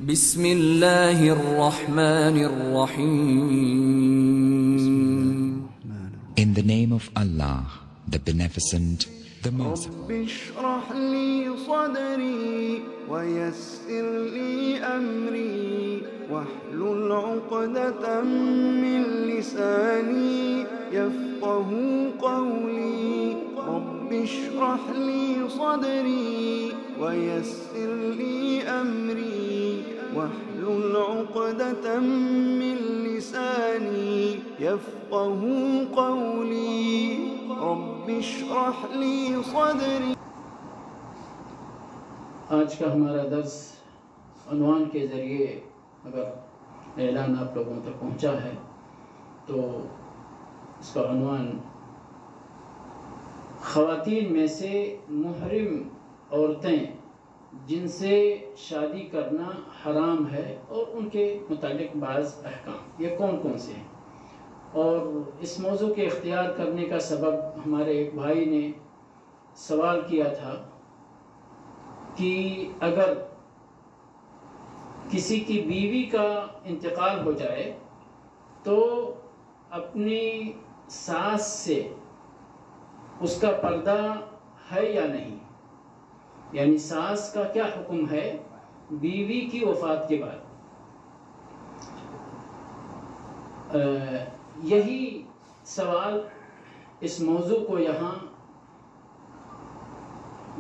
بسم اللہ الرحمن الرحیم. In the name of Allah, the Beneficent, the Merciful. رب اشرح لي صدري ويسر لي أمري واحلل عقدة من لساني يفقه قولي. رب اشرح لي صدري ويسر لي أمري واحلل عقدة من لساني يفقه قولي. رب اشرح لي صدري. آج کا ہمارا درس عنوان کے ذریعے اگر اعلان آپ لوگوں تک پہنچا ہے تو اس کا عنوان خواتین میں سے محرم عورتیں جن سے شادی کرنا حرام ہے اور ان کے متعلق بعض احکام، یہ کون کون سے ہیں. اور اس موضوع کے اختیار کرنے کا سبب ہمارے ایک بھائی نے سوال کیا تھا کہ اگر کسی کی بیوی کا انتقال ہو جائے تو اپنی ساس سے اس کا پردہ ہے یا نہیں، یعنی ساس کا کیا حکم ہے بیوی کی وفات کے بعد. یہی سوال اس موضوع کو یہاں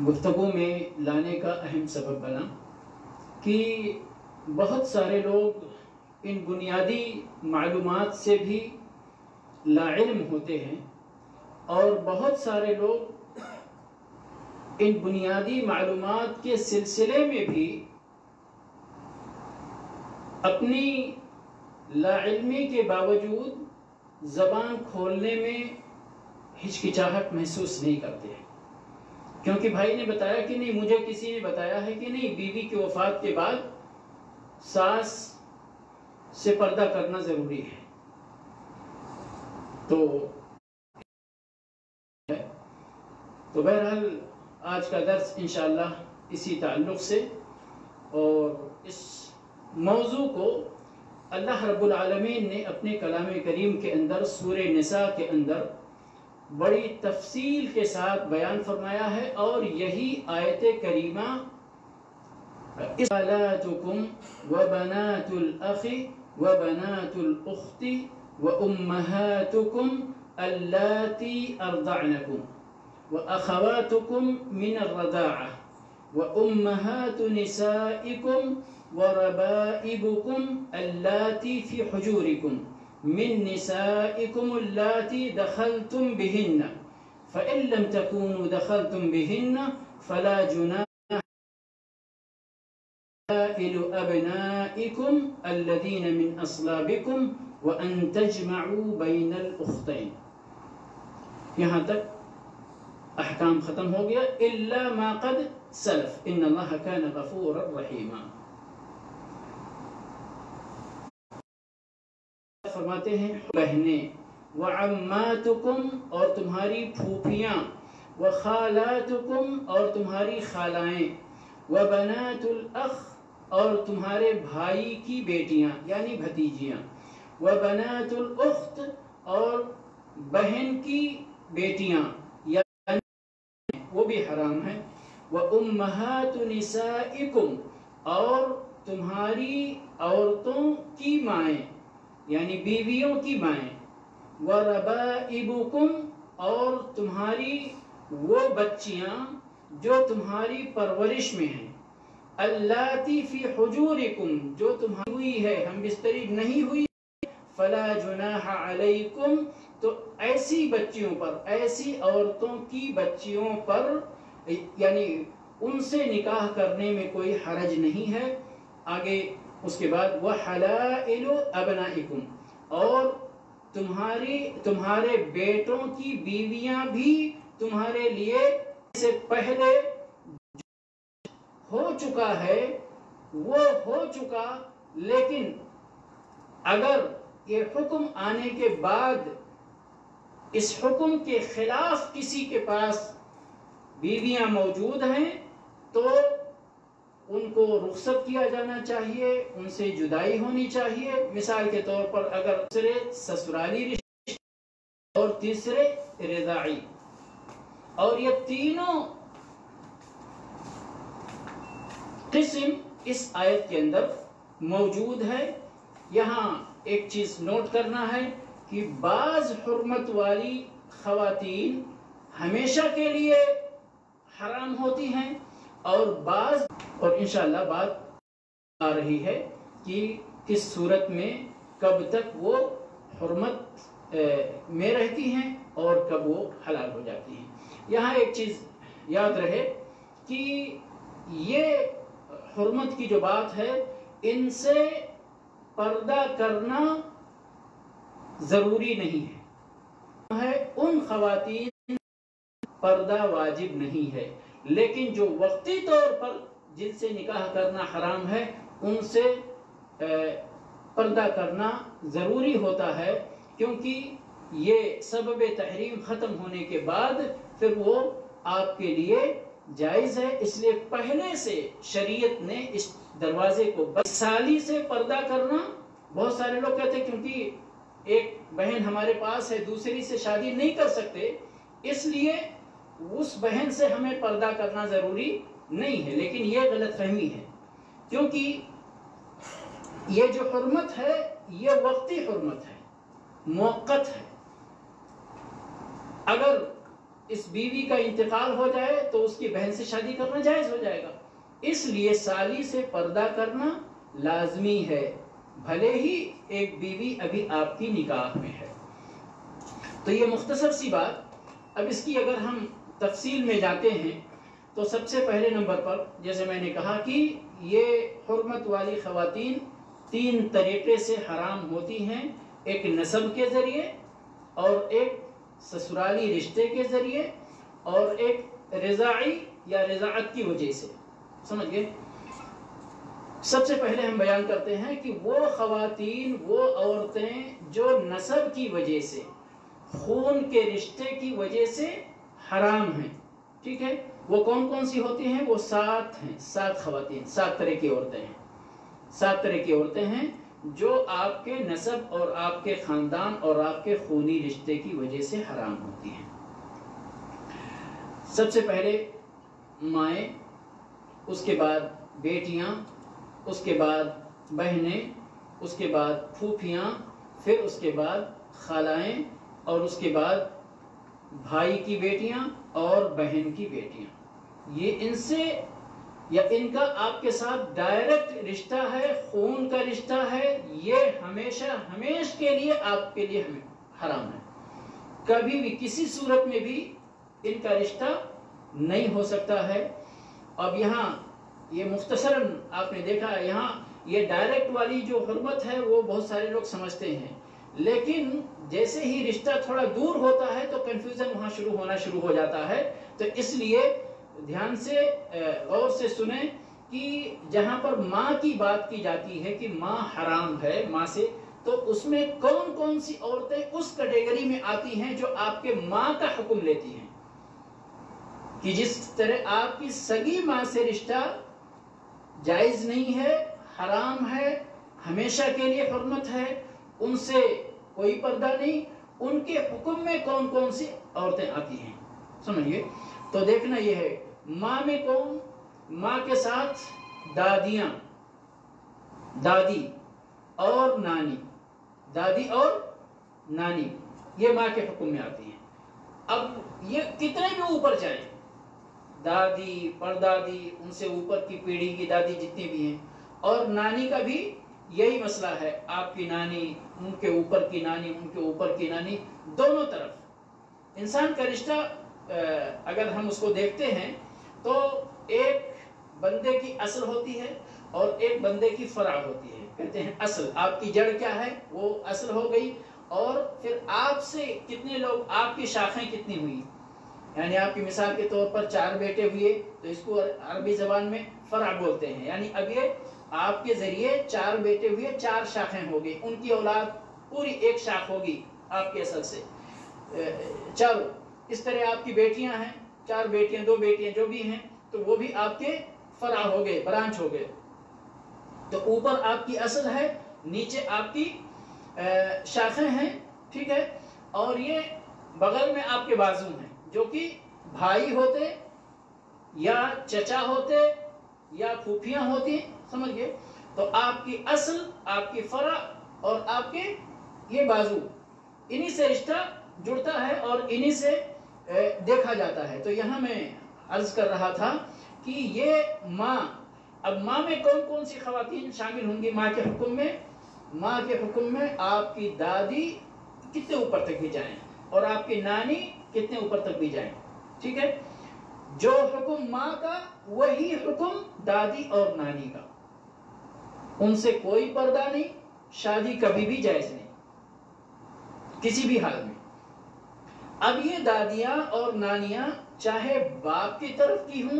گفتگو میں لانے کا اہم سبب بنا کہ بہت سارے لوگ ان بنیادی معلومات سے بھی لاعلم ہوتے ہیں اور بہت سارے لوگ ان بنیادی معلومات کے سلسلے میں بھی اپنی لاعلمی کے باوجود زبان کھولنے میں ہچکچاہٹ محسوس نہیں کرتے ہیں، کیونکہ بھائی نے بتایا کہ نہیں، مجھے کسی نے بتایا ہے کہ نہیں، بیوی کی وفات کے بعد ساس سے پردہ کرنا ضروری ہے. تو بہرحال آج کا درس انشاءاللہ اسی تعلق سے، اور اس موضوع کو اللہ رب العالمین نے اپنے کلام کریم کے اندر سورہ نساء کے اندر بڑی تفصیل کے ساتھ بیان فرمایا ہے. اور یہی آیت کریمہ خالاتکم وبنات الاخ وبنات الاخت وامہاتکم اللاتی ارضعنکم واخواتکم من الرضاعہ وامہات نسائکم وربائبكم اللاتي في حجوركم من نسائكم اللاتي دخلتم بهن فإن لم تكونوا دخلتم بهن فلا جناح على أبنائكم الذين من أصلابكم وأن تجمعوا بين الأختين. یہاں تک احکام ختم ہو گیا. إلا ما قد سلف إن الله كان غفورا رحيما. فرماتے ہیں بہنیں، وعماتکم اور تمہاری پھوپھیاں، وخالاتکم اور تمہاری خالائیں، وبنات الاخ اور تمہارے بھائی کی بیٹیاں یعنی بھتیجیاں، وبنات الاخت اور بہن کی بیٹیاں یعنی وہ بھی حرام ہے، وامہات نسائکم اور تمہاری عورتوں کی مائیں یعنی بیویوں کی مائیں، وَرَبَائِبُكُمْ اور تمہاری وہ بچیاں جو تمہاری پرورش میں ہیں، اللاتی فی حجورکم جو تمہاری ہوئی ہے، ہم بستری نہیں ہوئی، فلا جناح علیکم تو ایسی بچیوں پر، ایسی عورتوں کی بچیوں پر یعنی ان سے نکاح کرنے میں کوئی حرج نہیں ہے. آگے اس کے بعد وحلائل ابنائکم اور تمہارے بیٹوں کی بیویاں بھی تمہارے لیے سے پہلے ہو چکا ہے وہ ہو چکا، لیکن اگر یہ حکم آنے کے بعد اس حکم کے خلاف کسی کے پاس بیویاں موجود ہیں تو ان کو رخصت کیا جانا چاہیے، ان سے جدائی ہونی چاہیے۔ مثال کے طور پر اگر دوسرے سسرالی رشتے اور تیسرے رضاعی، اور یہ تینوں قسم اس آیت کے اندر موجود ہے۔ یہاں ایک چیز نوٹ کرنا ہے کہ بعض حرمت والی خواتین ہمیشہ کے لیے حرام ہوتی ہیں، اور بعض، اور انشاءاللہ بات آ رہی ہے کہ کس صورت میں کب تک وہ حرمت میں رہتی ہیں اور کب وہ حلال ہو جاتی ہیں۔ یہاں ایک چیز یاد رہے کہ یہ حرمت کی جو بات ہے، ان سے پردہ کرنا ضروری نہیں ہے، ان خواتین پردہ واجب نہیں ہے، لیکن جو وقتی طور پر جن سے نکاح کرنا حرام ہے ان سے پردہ کرنا ضروری ہوتا ہے، کیونکہ یہ سبب تحریم ختم ہونے کے بعد پھر وہ آپ کے لیے جائز ہے۔ اس لیے پہلے سے شریعت نے اس دروازے کو سالی سے پردہ کرنا، بہت سارے لوگ کہتے ہیں کیونکہ ایک بہن ہمارے پاس ہے دوسری سے شادی نہیں کر سکتے، اس لیے اس بہن سے ہمیں پردہ کرنا ضروری نہیں ہے، لیکن یہ غلط فہمی ہے، کیونکہ یہ جو حرمت ہے یہ وقتی حرمت ہے، موقت ہے۔ اگر اس بیوی کا انتقال ہو جائے تو اس کی بہن سے شادی کرنا جائز ہو جائے گا، اس لیے سالی سے پردہ کرنا لازمی ہے، بھلے ہی ایک بیوی ابھی آپ کی نکاح میں ہے۔ تو یہ مختصر سی بات۔ اب اس کی اگر ہم تفصیل میں جاتے ہیں تو سب سے پہلے نمبر پر جیسے میں نے کہا کہ یہ حرمت والی خواتین تین طریقے سے حرام ہوتی ہیں، ایک نسب کے ذریعے، اور ایک سسرالی رشتے کے ذریعے، اور ایک رضاعی یا رضاعت کی وجہ سے۔ سمجھ گئے؟ سب سے پہلے ہم بیان کرتے ہیں کہ وہ خواتین، وہ عورتیں جو نسب کی وجہ سے، خون کے رشتے کی وجہ سے حرام ہیں، ٹھیک ہے؟ وہ کون کون سی ہوتی ہیں؟ وہ 7 ہیں، 7 خواتین، 7 طرح کی عورتیں ہیں، 7 طرح کی عورتیں ہیں جو آپ کے نسب اور آپ کے خاندان اور آپ کے خونی رشتے کی وجہ سے حرام ہوتی ہیں۔ سب سے پہلے مائیں، اس کے بعد بیٹیاں، اس کے بعد بہنیں، اس کے بعد پھوپھیاں، پھر اس کے بعد خالائیں، اور اس کے بعد بھائی کی بیٹیاں اور بہن کی بیٹیاں۔ یہ ان سے یا ان کا آپ کے ساتھ ڈائریکٹ رشتہ ہے، خون کا رشتہ ہے، یہ ہمیشہ کے لیے آپ کے لیے حرام ہے۔ کبھی بھی کسی صورت میں بھی ان کا رشتہ نہیں ہو سکتا ہے۔ اب یہاں یہ مختصراً آپ نے دیکھا ہے، یہاں یہ ڈائریکٹ والی جو حرمت ہے وہ بہت سارے لوگ سمجھتے ہیں، لیکن جیسے ہی رشتہ تھوڑا دور ہوتا ہے تو کنفیوژن وہاں شروع ہو جاتا ہے۔ تو اس لیے دھیان سے غور سے سنیں کہ جہاں پر ماں کی بات کی جاتی ہے کہ ماں حرام ہے ماں سے، تو اس میں کون کون سی عورتیں اس کیٹیگری میں آتی ہیں جو آپ کے ماں کا حکم لیتی ہیں، کہ جس طرح آپ کی سگی ماں سے رشتہ جائز نہیں ہے، حرام ہے، ہمیشہ کے لیے حرمت ہے، ان سے کوئی پردہ نہیں، ان کے حکم میں کون کون سی عورتیں آتی ہیں، سمجھئے؟ تو دیکھنا یہ ہے، ماں میں کون؟ ماں کے ساتھ دادیاں، دادی اور نانی، دادی اور نانی، یہ ماں کے حکم میں آتی ہیں۔ اب یہ کتنے بھی اوپر جائیں، دادی، پردادی، ان سے اوپر کی پیڑھی کی دادی جتنی بھی ہیں، اور نانی کا بھی یہی مسئلہ ہے، آپ کی نانی، ان کے اوپر کی نانی، ان کے اوپر کی نانی، دونوں طرف انسان کا رشتہ اگر ہم اس کو دیکھتے ہیں تو ایک بندے کی اصل ہوتی ہے اور ایک بندے کی فرع ہوتی ہے، کہتے ہیں اصل، آپ کی جڑ کیا ہے وہ اصل ہو گئی، اور پھر آپ سے کتنے لوگ، آپ کی شاخیں کتنی ہوئی، یعنی آپ کی مثال کے طور پر 4 بیٹے ہوئے تو اس کو عربی زبان میں فرع بولتے ہیں، یعنی اب یہ آپ کے ذریعے 4 بیٹے ہوئے، 4 شاخیں ہو گئی، ان کی اولاد پوری ایک شاخ ہوگی آپ کے اصل سے، چاروں۔ اس طرح آپ کی بیٹیاں ہیں، 4 بیٹیاں، 2 بیٹیاں جو بھی ہیں، تو وہ بھی آپ کے فرع ہو گئے، برانچ ہو گئے. تو اوپر آپ کی اصل ہے، نیچے آپ کی شاخیں ہیں، ٹھیک ہے. اور یہ بغل میں آپ کے بازو ہیں، جو کہ بھائی ہوتے یا چچا ہوتے یا پھوپھیاں ہوتی، سمجھ گئے. تو آپ کی اصل، آپ کی فرع اور آپ کے یہ بازو، انہی سے رشتہ جڑتا ہے اور انہی سے دیکھا جاتا ہے. تو یہاں میں عرض کر رہا تھا کہ یہ ماں، اب ماں میں کون کون سی خواتین شامل ہوں گی ماں کے حکم میں؟ ماں کے حکم میں آپ کی دادی کتنے اوپر تک بھی جائیں اور آپ کی نانی کتنے اوپر تک بھی جائیں، ٹھیک ہے. جو حکم ماں کا وہی حکم دادی اور نانی کا. ان سے کوئی پردہ نہیں، شادی کبھی بھی جائز نہیں کسی بھی حال میں. اب یہ دادیاں اور نانیاں چاہے باپ کی طرف کی ہوں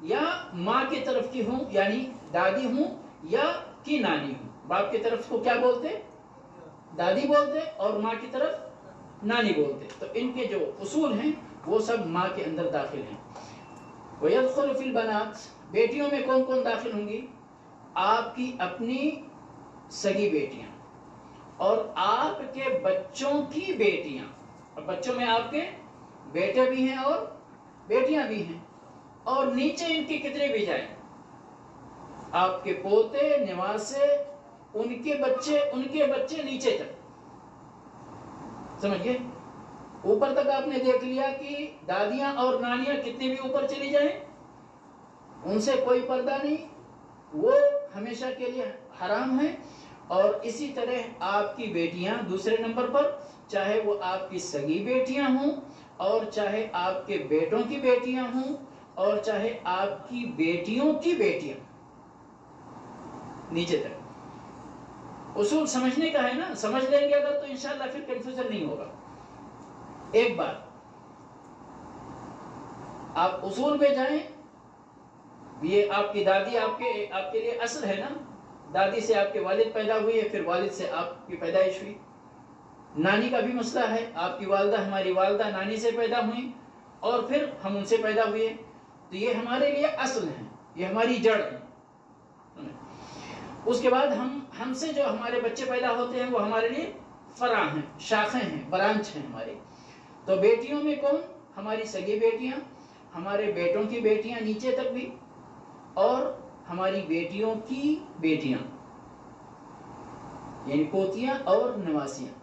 یا ماں کی طرف کی ہوں، یعنی دادی ہوں یا کی نانی ہوں. باپ کی طرف کو کیا بولتے؟ دادی بولتے، اور ماں کی طرف نانی بولتے. تو ان کے جو اصول ہیں وہ سب ماں کے اندر داخل ہیں. وَيَدْخُلُ فِي الْبَنَاتِ، بیٹیوں میں کون کون داخل ہوں گی؟ آپ کی اپنی سگی بیٹیاں اور آپ کے بچوں کی بیٹیاں. اب بچوں میں آپ کے بیٹے بھی ہیں اور بیٹیاں بھی ہیں، اور نیچے ان کے کتنے بھی جائیں، آپ کے پوتے، نواسے، ان کے بچے نیچے تک، سمجھ گئے. اوپر تک آپ نے دیکھ لیا کہ دادیاں اور نانیاں کتنے بھی اوپر چلی جائیں ان سے کوئی پردہ نہیں، وہ ہمیشہ کے لیے حرام ہے. اور اسی طرح آپ کی بیٹیاں دوسرے نمبر پر، چاہے وہ آپ کی سگی بیٹیاں ہوں اور چاہے آپ کے بیٹوں کی بیٹیاں ہوں اور چاہے آپ کی بیٹیوں کی بیٹیاں، نیچے تک. اصول سمجھنے کا ہے نا، سمجھ لیں گے اگر تو انشاءاللہ پھر کنفیوژن نہیں ہوگا. ایک بار آپ اصول میں جائیں، یہ آپ کی دادی آپ کے لیے اصل ہے نا. دادی سے آپ کے والد پیدا ہوئے، پھر والد سے آپ کی پیدائش ہوئی. نانی کا بھی مسئلہ ہے، آپ کی والدہ، ہماری والدہ نانی سے پیدا ہوئی اور پھر ہم ان سے پیدا ہوئے. تو یہ ہمارے لیے اصل ہیں، یہ ہماری جڑ ہے. اس کے بعد ہم سے جو ہمارے بچے پیدا ہوتے ہیں وہ ہمارے لیے فرع ہیں، شاخیں ہیں، برانچ ہیں ہمارے. تو بیٹیوں میں کون؟ ہماری سگی بیٹیاں، ہمارے بیٹوں کی بیٹیاں نیچے تک بھی، اور ہماری بیٹیوں کی بیٹیاں یعنی پوتیاں اور نواسیاں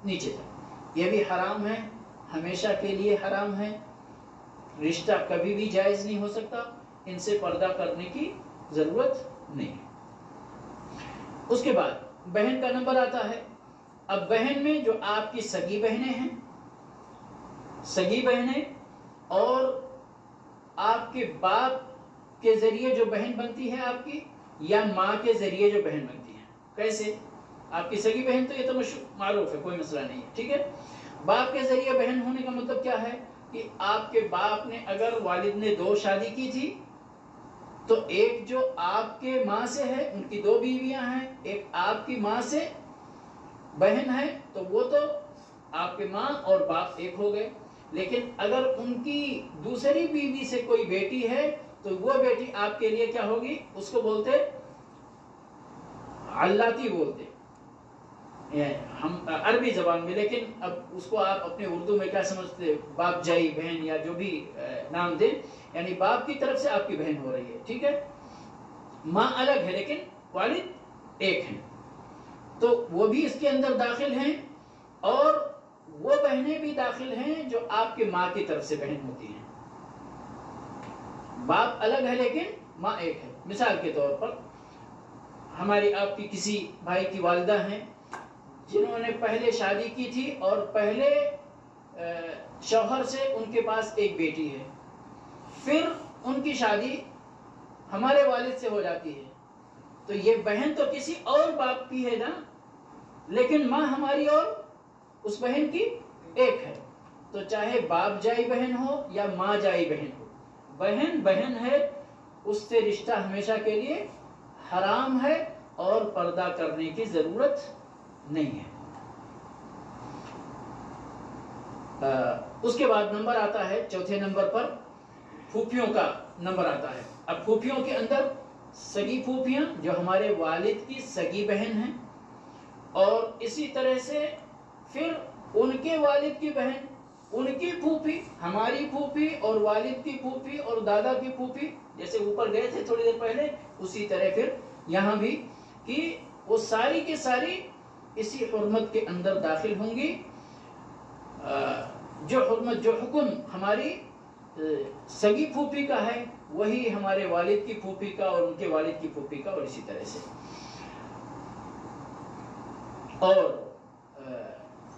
نیچے تک. یہ بھی حرام ہے، ہمیشہ کے لیے حرام ہے. رشتہ کبھی بھی جائز نہیں ہو سکتا، ان سے پردہ کرنے کی ضرورت نہیں. اس کے بعد بہن کا نمبر آتا ہے. اب بہن میں جو آپ کی سگی بہنیں ہیں، سگی بہنیں، اور آپ کے باپ کے ذریعے جو بہن بنتی ہے آپ کی، یا ماں کے ذریعے جو بہن بنتی ہے. کیسے؟ آپ کی سگی بہن تو یہ تو معروف ہے، کوئی مسئلہ نہیں ہے، ٹھیک ہے. باپ کے ذریعے بہن ہونے کا مطلب کیا ہے کہ آپ کے باپ نے، اگر والد نے 2 شادی کی تھی تو ایک جو آپ کے ماں سے ہے، ان کی 2 بیویاں ہیں، ایک آپ کی ماں سے بہن ہے، تو وہ تو آپ کے ماں اور باپ ایک ہو گئے. لیکن اگر ان کی دوسری بیوی سے کوئی بیٹی ہے تو وہ بیٹی آپ کے لیے کیا ہوگی؟ اس کو بولتے علاتی بولتے ہم عربی زبان میں، لیکن اب اس کو آپ اپنے اردو میں کیا سمجھتے؟ باپ جائی بہن یا جو بھی نام دیں، یعنی باپ کی طرف سے آپ کی بہن ہو رہی ہے، ٹھیک ہے. ماں الگ ہے لیکن والد ایک ہیں، تو وہ بھی اس کے اندر داخل ہیں. اور وہ بہنیں بھی داخل ہیں جو آپ کے ماں کی طرف سے بہن ہوتی ہیں. باپ الگ ہے لیکن ماں ایک ہے. مثال کے طور پر ہماری آپ کی کسی بھائی کی والدہ ہیں جنہوں نے پہلے شادی کی تھی اور پہلے شوہر سے ان کے پاس ایک بیٹی ہے، پھر ان کی شادی ہمارے والد سے ہو جاتی ہے. تو یہ بہن تو کسی اور باپ کی ہے نا، لیکن ماں ہماری اور اس بہن کی ایک ہے. تو چاہے باپ جائی بہن ہو یا ماں جائی بہن ہو، بہن بہن ہے، اس سے رشتہ ہمیشہ کے لیے حرام ہے اور پردہ کرنے کی ضرورت نہیں ہے. اس کے بعد نمبر آتا ہے چوتھے نمبر پر پھوپھیوں کا نمبر آتا ہے. اب پھوپھیوں کے اندر سگی پھوپھیاں جو ہمارے والد کی سگی بہن ہیں، اور اسی طرح سے پھر ان کے والد کی بہن، ان کی پھوپھی، ہماری پھوپھی اور والد کی پھوپھی اور دادا کی پھوپھی، جیسے اوپر گئے تھے تھوڑی دیر پہلے، اسی طرح پھر یہاں بھی کہ وہ ساری کی ساری اسی حرمت کے اندر داخل ہوں گی. جو حرمت، جو حکم ہماری سگی پھوپھی کا ہے وہی ہمارے والد کی پھوپھی کا اور ان کے والد کی پھوپھی کا، اور اسی طرح سے. اور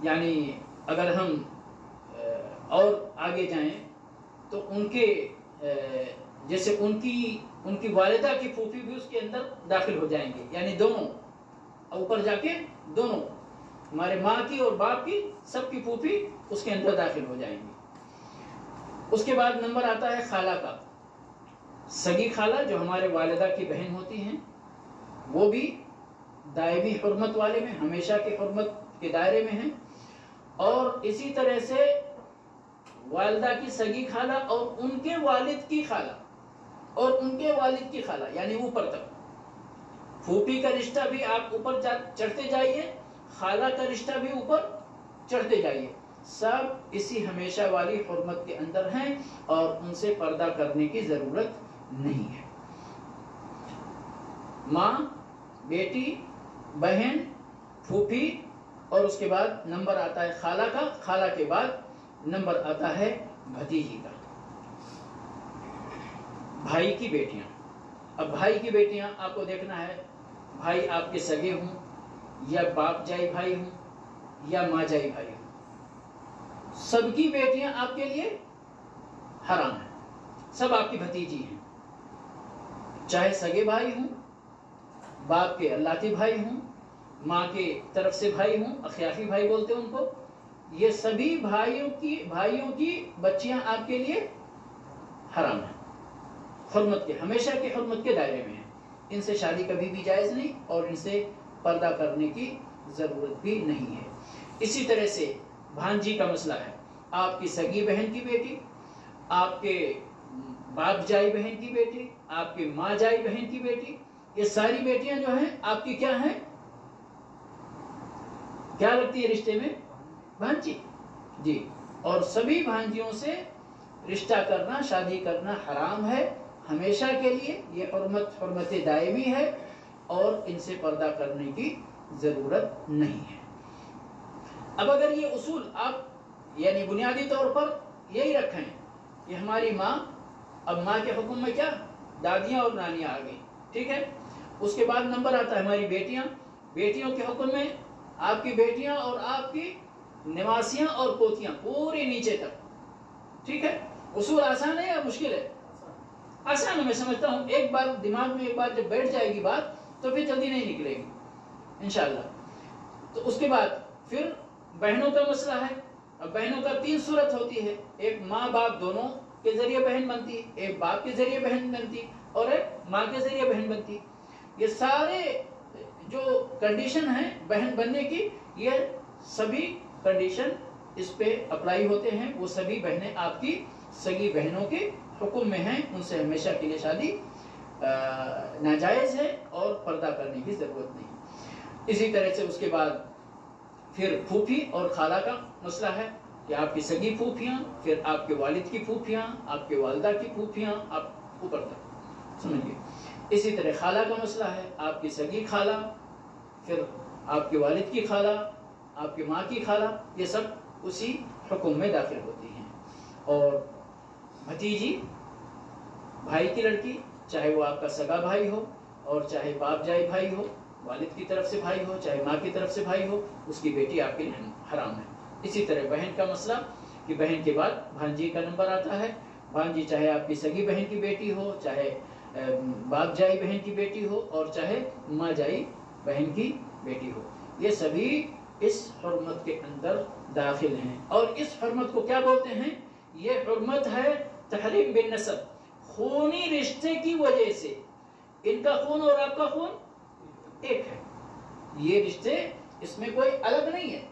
یعنی اگر ہم اور آگے جائیں تو ان کے جیسے ان کی والدہ کی پھوپھی بھی اس کے اندر داخل ہو جائیں گے، یعنی دونوں اوپر جا کے دونوں ہمارے ماں کی اور باپ کی سب کی پھوپھی اس کے اندر داخل ہو جائیں گی. اس کے بعد نمبر آتا ہے خالہ کا. سگی خالہ جو ہمارے والدہ کی بہن ہوتی ہیں وہ بھی دائمی حرمت والے میں، ہمیشہ کی حرمت کے دائرے میں ہیں. اور اسی طرح سے والدہ کی سگی خالہ اور ان کے والد کی خالہ اور ان کے والد کی خالہ، یعنی اوپر تک پھوپھی کا رشتہ بھی آپ اوپر چڑھتے جائیے، خالہ کا رشتہ بھی اوپر چڑھتے جائیے، سب اسی ہمیشہ والی حرمت کے اندر ہیں اور ان سے پردہ کرنے کی ضرورت نہیں ہے. ماں، بیٹی، بہن، پھوپھی، اور اس کے بعد نمبر آتا ہے خالہ کا. خالہ کے بعد نمبر آتا ہے بھتیجی کا، بھائی کی بیٹیاں. اب بھائی کی بیٹیاں آپ کو دیکھنا ہے، بھائی آپ کے سگے ہوں یا باپ جائی بھائی ہوں یا ماں جائی بھائی ہوں، سب کی بیٹیاں آپ کے لیے حرام ہیں، سب آپ کی بھتیجی ہیں. چاہے سگے بھائی ہوں، باپ کے اللاتی بھائی ہوں، ماں کے طرف سے بھائی ہوں، اخیافی بھائی بولتے ہیں ان کو، یہ سبھی بھائیوں کی بچیاں آپ کے لیے حرام ہیں، حرمت کے، ہمیشہ کے حرمت کے دائرے میں ہیں. ان سے شادی کبھی بھی جائز نہیں اور ان سے پردہ کرنے کی ضرورت بھی نہیں ہے. اسی طرح سے بھانجی کا مسئلہ ہے. آپ کی سگی بہن کی بیٹی، آپ کے باپ جائی بہن کی بیٹی، آپ کی ماں جائی بہن کی بیٹی، یہ ساری بیٹیاں جو ہیں آپ کی کیا ہیں؟ کیا لگتی ہے رشتے میں؟ بھانجی. جی، اور سبھی بھانجیوں سے رشتہ کرنا، شادی کرنا حرام ہے ہمیشہ کے لیے. یہ حرمت دائمی ہے اور ان سے پردہ کرنے کی ضرورت نہیں ہے. اب اگر یہ اصول آپ یعنی بنیادی طور پر یہی رکھیں کہ ہماری ماں، اب ماں کے حکم میں کیا؟ دادیاں اور نانیاں آ گئی، ٹھیک ہے. اس کے بعد نمبر آتا ہے ہماری بیٹیاں. بیٹیوں کے حکم میں آپ کی بیٹیاں اور آپ کی نواسیاں اور پوتیاں پورے نیچے تک، ٹھیک ہے. اصول آسان ہے یا مشکل ہے؟ آسان ہے، میں سمجھتا ہوں. ایک بار دماغ میں ایک بار جب بیٹھ جائے گی بات تو پھر جلدی نہیں نکلے گی انشاءاللہ. تو اس کے بعد پھر بہنوں کا مسئلہ ہے. اب بہنوں کا 3 صورت ہوتی ہے، ایک ماں باپ دونوں کے ذریعے بہن بنتی، ایک باپ کے ذریعے بہن بنتی اور ایک ماں کے ذریعے بہن بنتی. یہ سارے جو کنڈیشن ہیں بہن بننے کی، یہ سبھی کنڈیشن اس پہ اپلائی ہوتے ہیں. وہ سبھی بہنیں آپ کی سگی بہنوں کے حکم میں ہیں، ان سے ہمیشہ کے لیے شادی ناجائز ہے اور پردہ کرنے کی ضرورت نہیں. اسی طرح سے اس کے بعد پھر پھوپھی اور خالہ کا مسئلہ ہے کہ آپ کی سگی پھوپھیاں، پھر آپ کے والد کی پھوپھیاں، آپ کے والدہ کی پھوپھیاں، آپ اوپر تک سمجھیے. اسی طرح خالہ کا مسئلہ ہے، آپ کی سگی خالہ، پھر آپ کے والد کی خالہ، آپ کی ماں کی خالہ، یہ سب اسی حکم میں داخل ہوتی ہیں. اور بھتیجی، بھائی کی لڑکی، چاہے وہ آپ کا سگا بھائی ہو اور چاہے باپ جائی بھائی ہو، والد کی طرف سے بھائی ہو، چاہے ماں کی طرف سے بھائی ہو، اس کی بیٹی آپ کے لیے حرام ہے. اسی طرح بہن کا مسئلہ کہ بہن کے بعد بھانجی کا نمبر آتا ہے. بھانجی چاہے آپ کی سگی بہن کی بیٹی ہو، چاہے باپ جائی بہن کی بیٹی ہو اور چاہے ماں جائی بہن کی بیٹی ہو، یہ سبھی اس حرمت کے اندر داخل ہیں. اور اس حرمت کو کیا بولتے ہیں؟ یہ حرمت ہے تحریم بالنسب، خونی رشتے کی وجہ سے. ان کا خون اور آپ کا خون ایک ہے، یہ رشتے اس میں کوئی الگ نہیں ہے.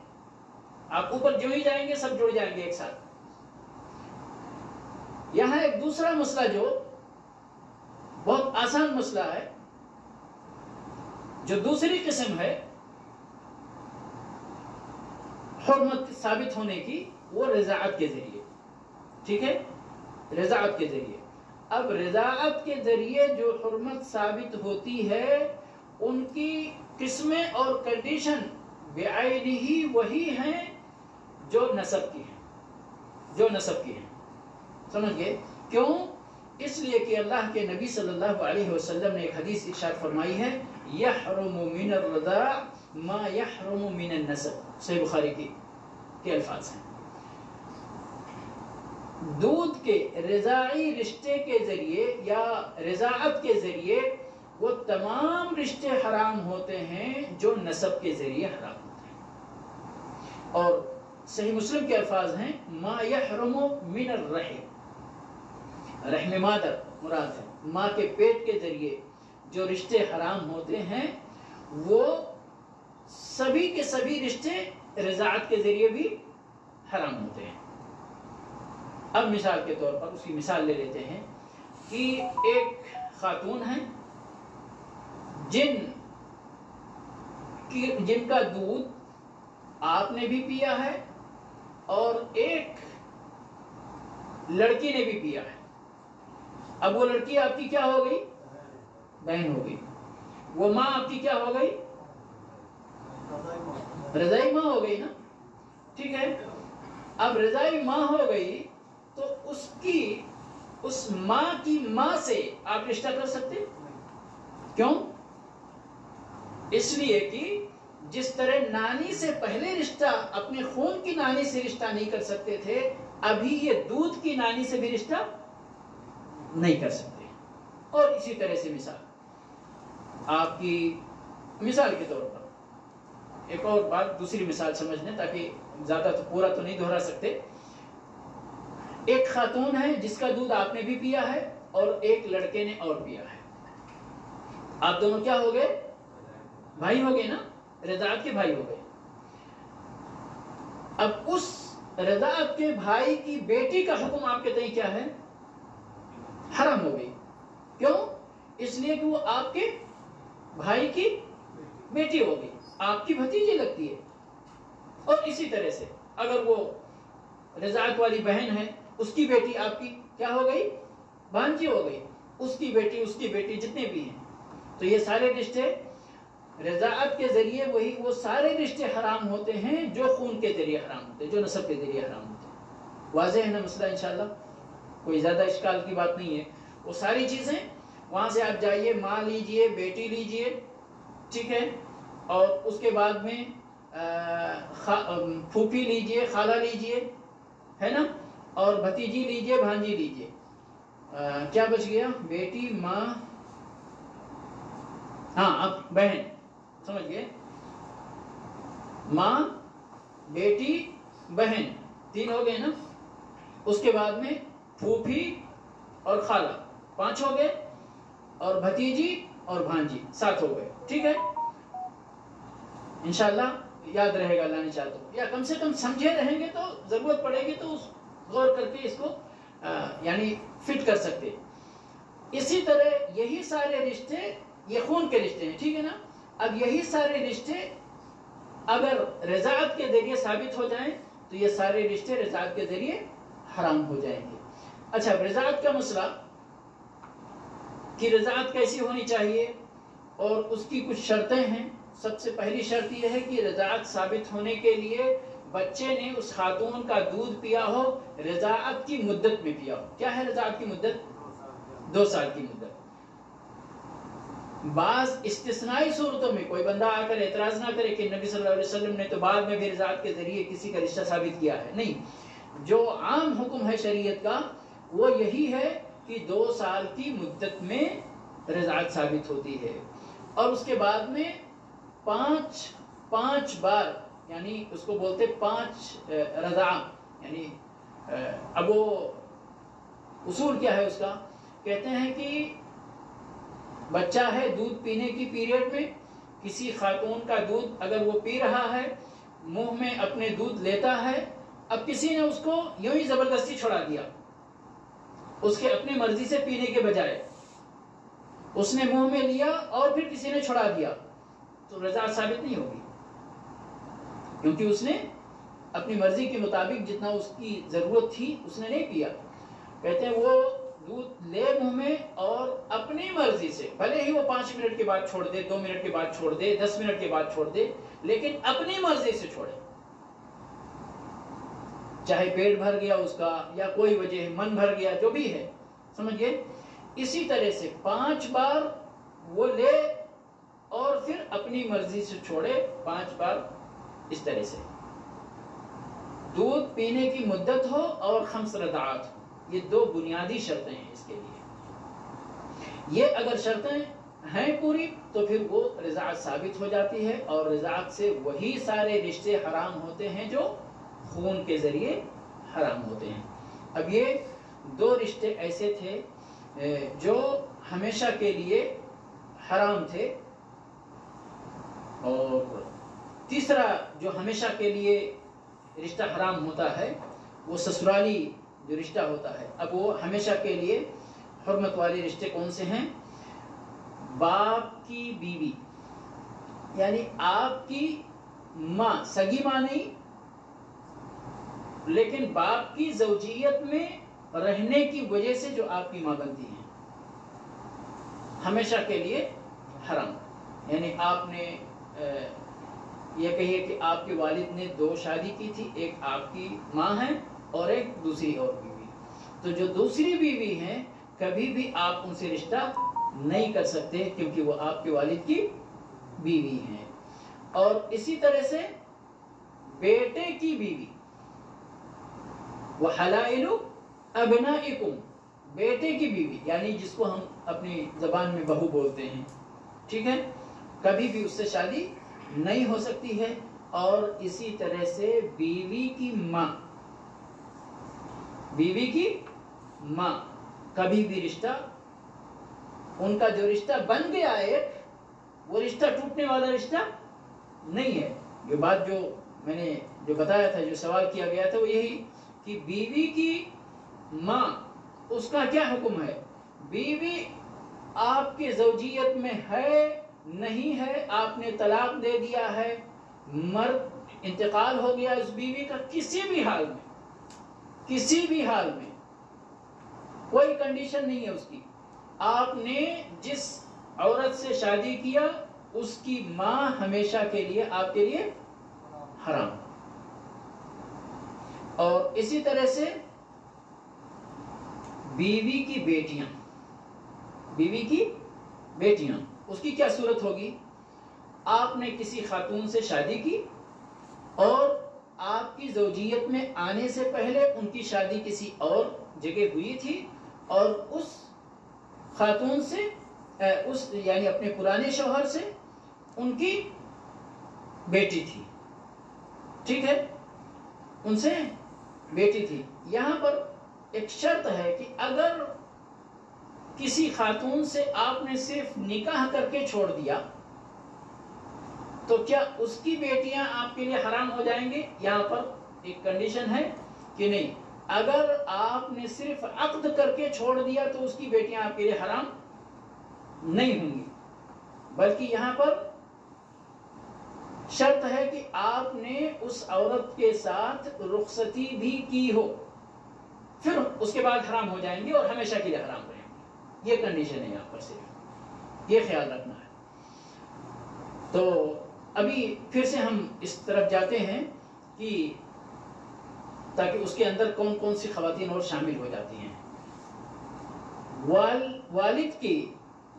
آپ اوپر جو ہی جائیں گے سب جڑ جائیں گے ایک ساتھ. یہاں ایک دوسرا مسئلہ جو بہت آسان مسئلہ ہے. جو دوسری قسم ہے حرمت ثابت ہونے کی، وہ رضاعت کے ذریعے. ٹھیک ہے، رضاعت کے ذریعے. اب رضاعت کے ذریعے جو حرمت ثابت ہوتی ہے ان کی قسمیں اور کنڈیشن بعینہ ہی وہی ہیں جو نسب کی ہیں. سمجھ گئے؟ کیوں؟ اس لیے کہ اللہ کے نبی صلی اللہ علیہ وسلم نے ایک حدیث ارشاد فرمائی ہے، یحرم من الرضاع ما یحرم من النسب. صحیح بخاری کے الفاظ ہیں. دودھ کے رضاعی رشتے کے ذریعے یا رضاعت کے ذریعے وہ تمام رشتے حرام ہوتے ہیں جو نسب کے ذریعے حرام ہوتے ہیں. اور صحیح مسلم کے الفاظ ہیں ما یحرم من الرحم. رحم مادر مراد ہے، ماں کے پیٹ کے ذریعے جو رشتے حرام ہوتے ہیں وہ سبھی کے سبھی رشتے رضاعت کے ذریعے بھی حرام ہوتے ہیں. اب مثال کے طور پر اس کی مثال لے لیتے ہیں کہ ایک خاتون ہے جن کا دودھ آپ نے بھی پیا ہے اور ایک لڑکی نے بھی پیا ہے. اب وہ لڑکی آپ کی کیا ہو گئی؟ بہن ہو گئی. وہ ماں آپ کی کیا ہو گئی؟ رضائی ماں ہو گئی نا. ٹھیک ہے، اب رضائی ماں ہو گئی تو اس ماں کی ماں سے آپ رشتہ کر سکتے؟ کیوں؟ اس لیے کہ جس طرح نانی سے پہلے رشتہ اپنے خون کی نانی سے رشتہ نہیں کر سکتے تھے، ابھی یہ دودھ کی نانی سے بھی رشتہ نہیں کر سکتے. اور اسی طرح سے مثال آپ کی مثال کے طور پر ایک اور بات، دوسری مثال سمجھنے تاکہ زیادہ تو پورا تو نہیں دہرا سکتے. ایک خاتون ہے جس کا دودھ آپ نے بھی پیا ہے اور ایک لڑکے نے اور پیا ہے. آپ دونوں کیا ہو گئے؟ بھائی ہو گئے نا، رضاعت کے بھائی ہو گئے. اب اس رضاعت کے بھائی کی بیٹی کا حکم آپ کے تئیں کیا ہے؟ حرام ہو گئی. کیوں؟ اس لیے کہ وہ آپ کے بھائی کی بیٹی ہو گئی، آپ کی بھتیجی لگتی ہے. اور اسی طرح سے اگر وہ رضاعت والی بہن ہے، اس کی بیٹی آپ کی کیا ہو گئی؟ بھانجی ہو گئی. اس کی بیٹی جتنے بھی ہیں، تو یہ سارے رشتے رضاعت کے ذریعے وہ سارے رشتے حرام ہوتے ہیں جو خون کے ذریعے حرام ہوتے ہیں، جو نسب کے ذریعے حرام ہوتے ہیں. واضح ہے نا مسئلہ؟ انشاءاللہ کوئی زیادہ اشکال کی بات نہیں ہے. وہ ساری چیزیں وہاں سے آپ جائیے، ماں لیجئے، بیٹی لیجئے، ٹھیک ہے، اور اس کے بعد میں پھوپھی لیجئے، خالہ لیجئے، ہے نا، اور بھتیجی لیجئے، بھانجی لیجئے. کیا بچ گیا؟ بیٹی، ماں، ہاں اب بہن. سمجھ گئے؟ ماں، بیٹی، بہن، تین ہو گئے نا. اس کے بعد میں پھوپھی اور خالہ 5 ہو گئے، اور بھتیجی اور بھانجی 7 ہو گئے. ٹھیک ہے، انشاءاللہ یاد رہے گا اللہ نے چاہا تو، یا کم سے کم سمجھے رہیں گے تو ضرورت پڑے گی تو غور کر کے اس کو یعنی فٹ کر سکتے. اسی طرح یہی سارے رشتے یہ خون کے رشتے ہیں، ٹھیک ہے نا. اب یہی سارے رشتے اگر رضاعت کے ذریعے ثابت ہو جائیں تو یہ سارے رشتے رضاعت کے ذریعے حرام ہو جائیں گے. اچھا، رضاعت کا مسئلہ کہ رضاعت کیسی ہونی چاہیے اور اس کی کچھ شرطیں ہیں. سب سے پہلی شرط یہ ہے کہ رضاعت ثابت ہونے کے لیے بچے نے اس خاتون کا دودھ پیا ہو رضاعت کی مدت میں پیا ہو. کیا ہے رضاعت کی مدت؟ 2 سال کی مدت. بعض استثنائی صورتوں میں کوئی بندہ آ کر اعتراض نہ کرے کہ نبی صلی اللہ علیہ وسلم نے تو بعد میں بھی رضاعت کے ذریعے کسی کا رشتہ ثابت کیا ہے. نہیں، جو عام حکم ہے شریعت کا وہ یہی ہے کہ 2 سال کی مدت میں رضاعت ثابت ہوتی ہے. اور اس کے بعد میں 5 بار، یعنی اس کو بولتے 5 رضاع. یعنی اب وہ اصول کیا ہے اس کا؟ کہتے ہیں کہ بچہ ہے، دودھ پینے کی پیریڈ میں کسی خاتون کا دودھ اگر وہ پی رہا ہے، منہ میں اپنے دودھ لیتا ہے، اب کسی نے اس کو یوں ہی زبردستی چھڑا دیا، اس کے اپنی مرضی سے پینے کے بجائے، اس نے منہ میں لیا اور پھر کسی نے چھڑا دیا تو رضاعت ثابت نہیں ہوگی، کیونکہ اس نے اپنی مرضی کے مطابق جتنا اس کی ضرورت تھی اس نے نہیں پیا۔ کہتے ہیں وہ دودھ لے منہ میں اور اپنی مرضی سے، بھلے ہی وہ 5 منٹ کے بعد چھوڑ دے، 2 منٹ کے بعد چھوڑ دے، 10 منٹ کے بعد چھوڑ دے، لیکن اپنی مرضی سے چھوڑے، چاہے پیٹ بھر گیا اس کا یا کوئی وجہ ہے، من بھر گیا، جو بھی ہے، سمجھ گئے؟ اسی طرح سے 5 بار وہ لے اور پھر اپنی مرضی سے چھوڑے، 5 بار اس طرح سے۔ دودھ پینے کی مدت ہو اور 5 رضاعت ہو، یہ 2 بنیادی شرطیں ہیں اس کے لیے۔ یہ اگر شرطیں ہیں پوری تو پھر وہ رضاعت ثابت ہو جاتی ہے، اور رضاعت سے وہی سارے رشتے حرام ہوتے ہیں جو خون کے ذریعے حرام ہوتے ہیں۔ اب یہ 2 رشتے ایسے تھے جو ہمیشہ کے لیے حرام تھے، اور تیسرا جو ہمیشہ کے لیے رشتہ حرام ہوتا ہے وہ سسرالی جو رشتہ ہوتا ہے۔ اب وہ ہمیشہ کے لیے حرمت والے رشتے کون سے ہیں؟ باپ کی بیوی، یعنی آپ کی ماں، سگی ماں نہیں لیکن باپ کی زوجیت میں رہنے کی وجہ سے جو آپ کی ماں بنتی ہیں، ہمیشہ کے لیے حرام۔ یعنی آپ نے یہ کہیے کہ آپ کے والد نے 2 شادی کی تھی، ایک آپ کی ماں ہے اور ایک دوسری اور بیوی، تو جو دوسری بیوی ہیں کبھی بھی آپ ان سے رشتہ نہیں کر سکتے کیونکہ وہ آپ کے والد کی بیوی ہیں۔ اور اسی طرح سے بیٹے کی بیوی، وَحَلَائِلُ أَبْنَائِكُمْ، بیٹے کی بیوی یعنی جس کو ہم اپنی زبان میں بہو بولتے ہیں، ٹھیک ہے، کبھی بھی اس سے شادی نہیں ہو سکتی ہے۔ اور اسی طرح سے بیوی کی ماں، بیوی کی ماں کبھی بھی رشتہ، ان کا جو رشتہ بن گیا ہے وہ رشتہ ٹوٹنے والا رشتہ نہیں ہے۔ یہ بات جو میں نے جو بتایا تھا، جو سوال کیا گیا تھا، وہ یہی کہ بیوی کی ماں، اس کا کیا حکم ہے؟ بیوی آپ کے زوجیت میں ہے نہیں ہے، آپ نے طلاق دے دیا ہے، مرد انتقال ہو گیا اس بیوی کا، کسی بھی حال میں، کسی بھی حال میں کوئی کنڈیشن نہیں ہے اس کی، آپ نے جس عورت سے شادی کیا اس کی ماں ہمیشہ کے لیے آپ کے لیے حرام۔ اور اسی طرح سے بیوی کی بیٹیاں، بیوی کی بیٹیاں، اس کی کیا صورت ہوگی؟ آپ نے کسی خاتون سے شادی کی اور آپ کی زوجیت میں آنے سے پہلے ان کی شادی کسی اور جگہ ہوئی تھی، اور اس خاتون سے اس یعنی اپنے پرانے شوہر سے ان کی بیٹی تھی، ٹھیک ہے، ان سے بیٹی تھی۔ یہاں پر ایک شرط ہے کہ اگر کسی خاتون سے آپ نے صرف نکاح کر کے چھوڑ دیا تو کیا اس کی بیٹیاں آپ کے لیے حرام ہو جائیں گے؟ یہاں پر ایک کنڈیشن ہے کہ نہیں، اگر آپ نے صرف عقد کر کے چھوڑ دیا تو اس کی بیٹیاں آپ کے لیے حرام نہیں ہوں گی، بلکہ یہاں پر شرط ہے کہ آپ نے اس عورت کے ساتھ رخصتی بھی کی ہو، پھر اس کے بعد حرام ہو جائیں گے اور ہمیشہ کے لیے حرام رہیں گے۔ یہ کنڈیشن ہے یہاں پر، صرف یہ خیال رکھنا ہے۔ تو ابھی پھر سے ہم اس طرف جاتے ہیں کہ تاکہ اس کے اندر کون کون سی خواتین اور شامل ہو جاتی ہیں۔ والد کی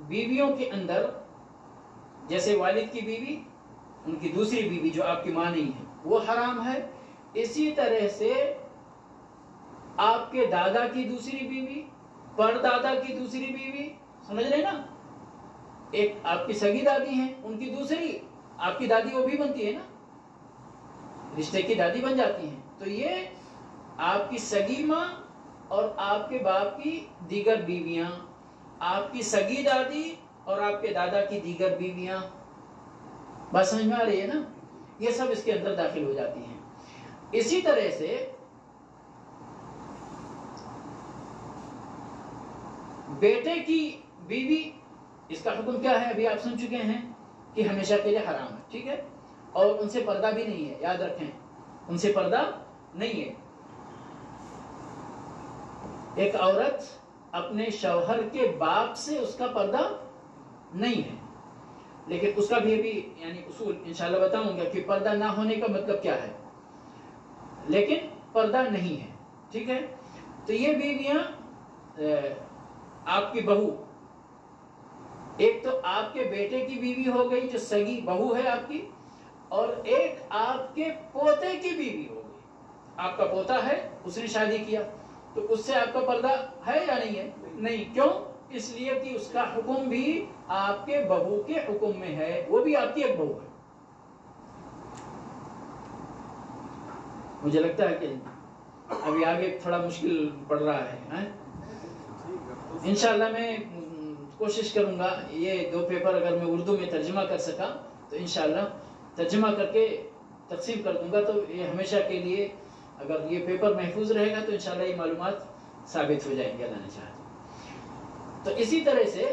بیویوں کے اندر جیسے والد کی بیوی، ان کی دوسری بیوی جو آپ کی ماں نہیں ہے وہ حرام ہے، اسی طرح سے آپ کے دادا کی دوسری بیوی، پردادا کی دوسری بیوی، سمجھ رہے نا، ایک آپ کی سگی دادی ہیں، ان کی دوسری آپ کی دادی وہ بھی بنتی ہے نا، رشتے کی دادی بن جاتی ہیں، تو یہ آپ کی سگی ماں اور آپ کے باپ کی دیگر بیویاں، آپ کی سگی دادی اور آپ کے دادا کی دیگر بیویاں، بات سمجھ میں آ رہی ہے نا، یہ سب اس کے اندر داخل ہو جاتی ہیں۔ اسی طرح سے بیٹے کی بیوی اس کا حکم کیا ہے ابھی آپ سن چکے ہیں کہ ہمیشہ کے لیے حرام ہے، ٹھیک ہے، اور ان سے پردہ بھی نہیں ہے، یاد رکھیں ان سے پردہ نہیں ہے۔ ایک عورت اپنے شوہر کے باپ سے اس کا پردہ نہیں ہے، لیکن اس کا بھی ابھی یعنی اصول انشاءاللہ بتاؤں گا کہ پردہ نہ ہونے کا مطلب کیا ہے، لیکن پردہ نہیں ہے، ٹھیک ہے۔ تو یہ بیویاں آپ کی بہو، ایک تو آپ کے بیٹے کی بیوی ہو گئی جو سگی بہو ہے آپ کی، اور ایک آپ کے پوتے کی بیوی ہو گئی۔ آپ کا پوتا ہے، اس نے شادی کیا، تو اس سے آپ کا پردہ ہے یا نہیں ہے؟ نہیں۔ کیوں؟ اس لیے کہ اس کا حکم بھی آپ کے بہو کے حکم میں ہے، وہ بھی آپ کی ایک بہو ہے۔ مجھے لگتا ہے کہ ابھی آگے تھوڑا مشکل پڑ رہا ہے۔ انشاءاللہ میں کوشش کروں گا یہ 2 پیپر اگر میں اردو میں ترجمہ کر سکا تو انشاءاللہ ترجمہ کر کے تقسیم کر دوں گا، تو یہ ہمیشہ کے لیے اگر یہ پیپر محفوظ رہے گا تو انشاءاللہ یہ معلومات ثابت ہو جائیں گے اللہ نے چاہا۔ تو اسی طرح سے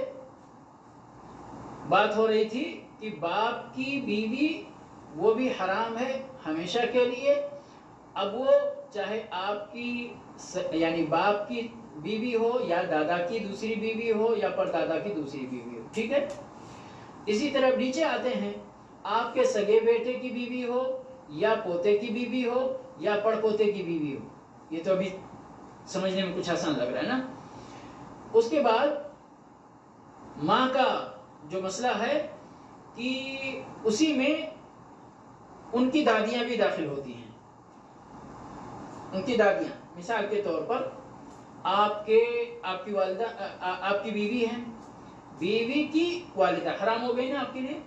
بات ہو رہی تھی کہ باپ کی بیوی وہ بھی حرام ہے ہمیشہ کے لیے، اب وہ چاہے آپ کی یعنی باپ کی بیوی ہو یا دادا کی دوسری بیوی ہو یا پردادا کی دوسری بیوی ہو، ٹھیک ہے۔ اسی طرح نیچے آتے ہیں، آپ کے سگے بیٹے کی بیوی ہو یا پوتے کی بیوی ہو یا پڑ پوتے کی بیوی ہو، یہ تو ابھی سمجھنے میں کچھ آسان لگ رہا ہے نا۔ اس کے بعد ماں کا جو مسئلہ ہے کہ اسی میں ان کی دادیاں بھی داخل ہوتی ہیں۔ ان کی دادیاں مثال کے طور پر آپ کی والدہ، آپ کی بیوی ہیں، بیوی کی والدہ حرام ہو گئی نا آپ کے لیے،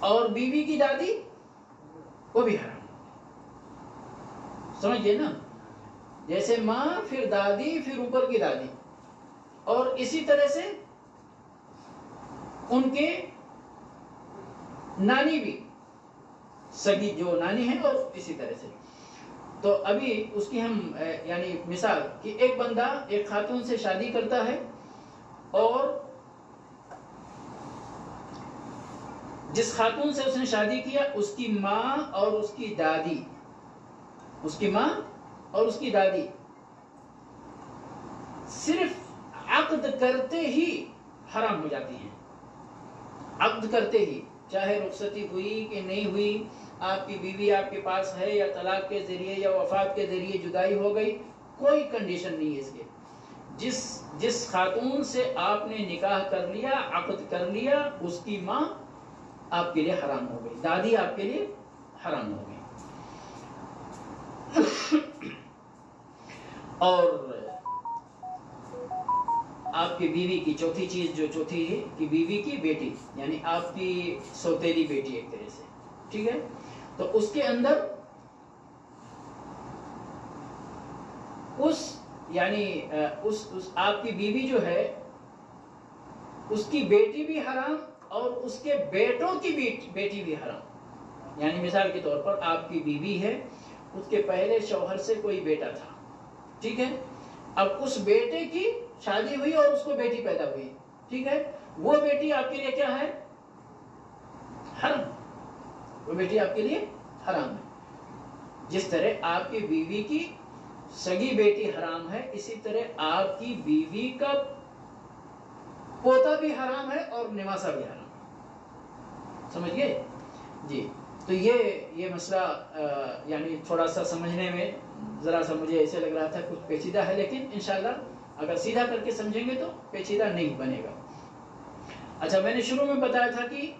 اور بیوی کی دادی وہ بھی حرام ہو گئی، سمجھ گئے نا؟ جیسے ماں پھر دادی پھر اوپر کی دادی، اور اسی طرح سے ان کے نانی بھی، سگی جو نانی ہے، اور اسی طرح سے۔ تو ابھی اس کی ہم یعنی مثال کہ ایک بندہ ایک خاتون سے شادی کرتا ہے، اور جس خاتون سے اس نے شادی کیا اس کی ماں اور اس کی دادی، اس کی ماں اور اس کی دادی صرف عقد کرتے ہی حرام ہو جاتی ہیں۔ عقد کرتے ہی، چاہے رخصتی ہوئی کہ نہیں ہوئی، آپ کی بیوی آپ کے پاس ہے یا طلاق کے ذریعے یا وفات کے ذریعے جدائی ہو گئی، کوئی کنڈیشن نہیں ہے اس کے، جس خاتون سے آپ نے نکاح کر لیا، عقد کر لیا، اس کی ماں آپ کے لیے حرام ہو گئی، دادی آپ کے لیے حرام ہو گئی۔ اور آپ کی بیوی کی چوتھی چیز جو چوتھی ہے کہ بیوی کی بیٹی، یعنی آپ کی سوتیلی بیٹی ایک طرح سے، ٹھیک ہے۔ تو اس کے اندر آپ کی بیوی جو ہے اس کی بیٹی بھی حرام اور اس کے بیٹوں کی بیٹی بھی حرام۔ یعنی مثال کے طور پر آپ کی بیوی ہے، اس کے پہلے شوہر سے کوئی بیٹا تھا، ٹھیک ہے، اب اس بیٹے کی شادی ہوئی اور اس کو بیٹی پیدا ہوئی، ٹھیک ہے، وہ بیٹی آپ کے لیے کیا ہے؟ حرام، وہ بیٹی آپ کے لیے حرام ہے۔ جس طرح آپ کی بیوی کی سگی بیٹی حرام ہے، اسی طرح آپ کی بیوی کا پوتا بھی حرام ہے اور نواسہ بھی حرام ہے، سمجھ گئے جی۔ تو یہ مسئلہ یعنی تھوڑا سا سمجھنے میں ذرا سا مجھے ایسے لگ رہا تھا کچھ پیچیدہ ہے، لیکن انشاءاللہ اگر سیدھا کر کے سمجھیں گے تو پیچیدہ نہیں بنے گا۔ اچھا، میں نے شروع میں بتایا تھا کہ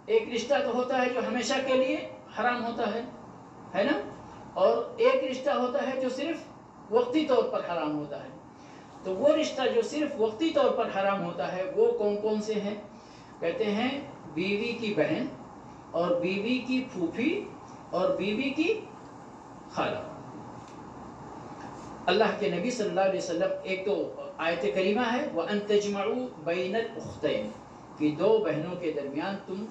ایک رشتہ تو ہوتا ہے جو ہمیشہ کے لیے حرام ہوتا ہے نا، اور ایک رشتہ ہوتا ہے جو صرف وقتی طور پر حرام ہوتا ہے۔ تو وہ رشتہ جو صرف وقتی طور پر حرام ہوتا ہے وہ کون کون سے ہیں؟ کہتے ہیں بیوی کی بہن اور بیوی کی پھوپھی اور بیوی کی خالہ۔ اللہ کے نبی صلی اللہ علیہ وسلم، ایک تو آیت کریمہ ہے وَأَن تَجْمَعُوا بَيْنَ الْأُخْتَيْنِ، کہ دو بہنوں کے درمیان تم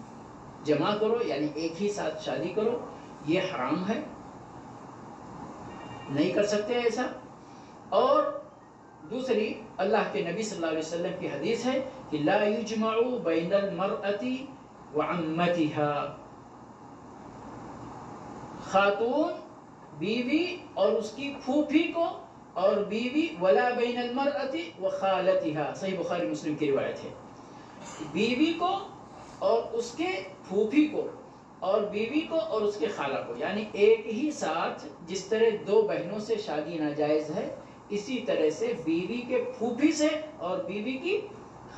جمع کرو، یعنی ایک ہی ساتھ شادی کرو، یہ حرام ہے، نہیں کر سکتے ایسا۔ اور دوسری اللہ کے نبی صلی اللہ علیہ وسلم کی حدیث ہے کہ لا یجمع بین المرأة وعمتها، خاتون بیوی اور اس کی پھوپھی کو، اور بیوی ولا بین المرأة وخالتها، صحیح بخاری مسلم کی روایت ہے، بیوی کو اور اس کے پھوپھی کو، اور بیوی کو اور اس کے خالہ کو، یعنی ایک ہی ساتھ جس طرح دو بہنوں سے شادی ناجائز ہے، اسی طرح سے بیوی کے پھوپھی سے اور بیوی کی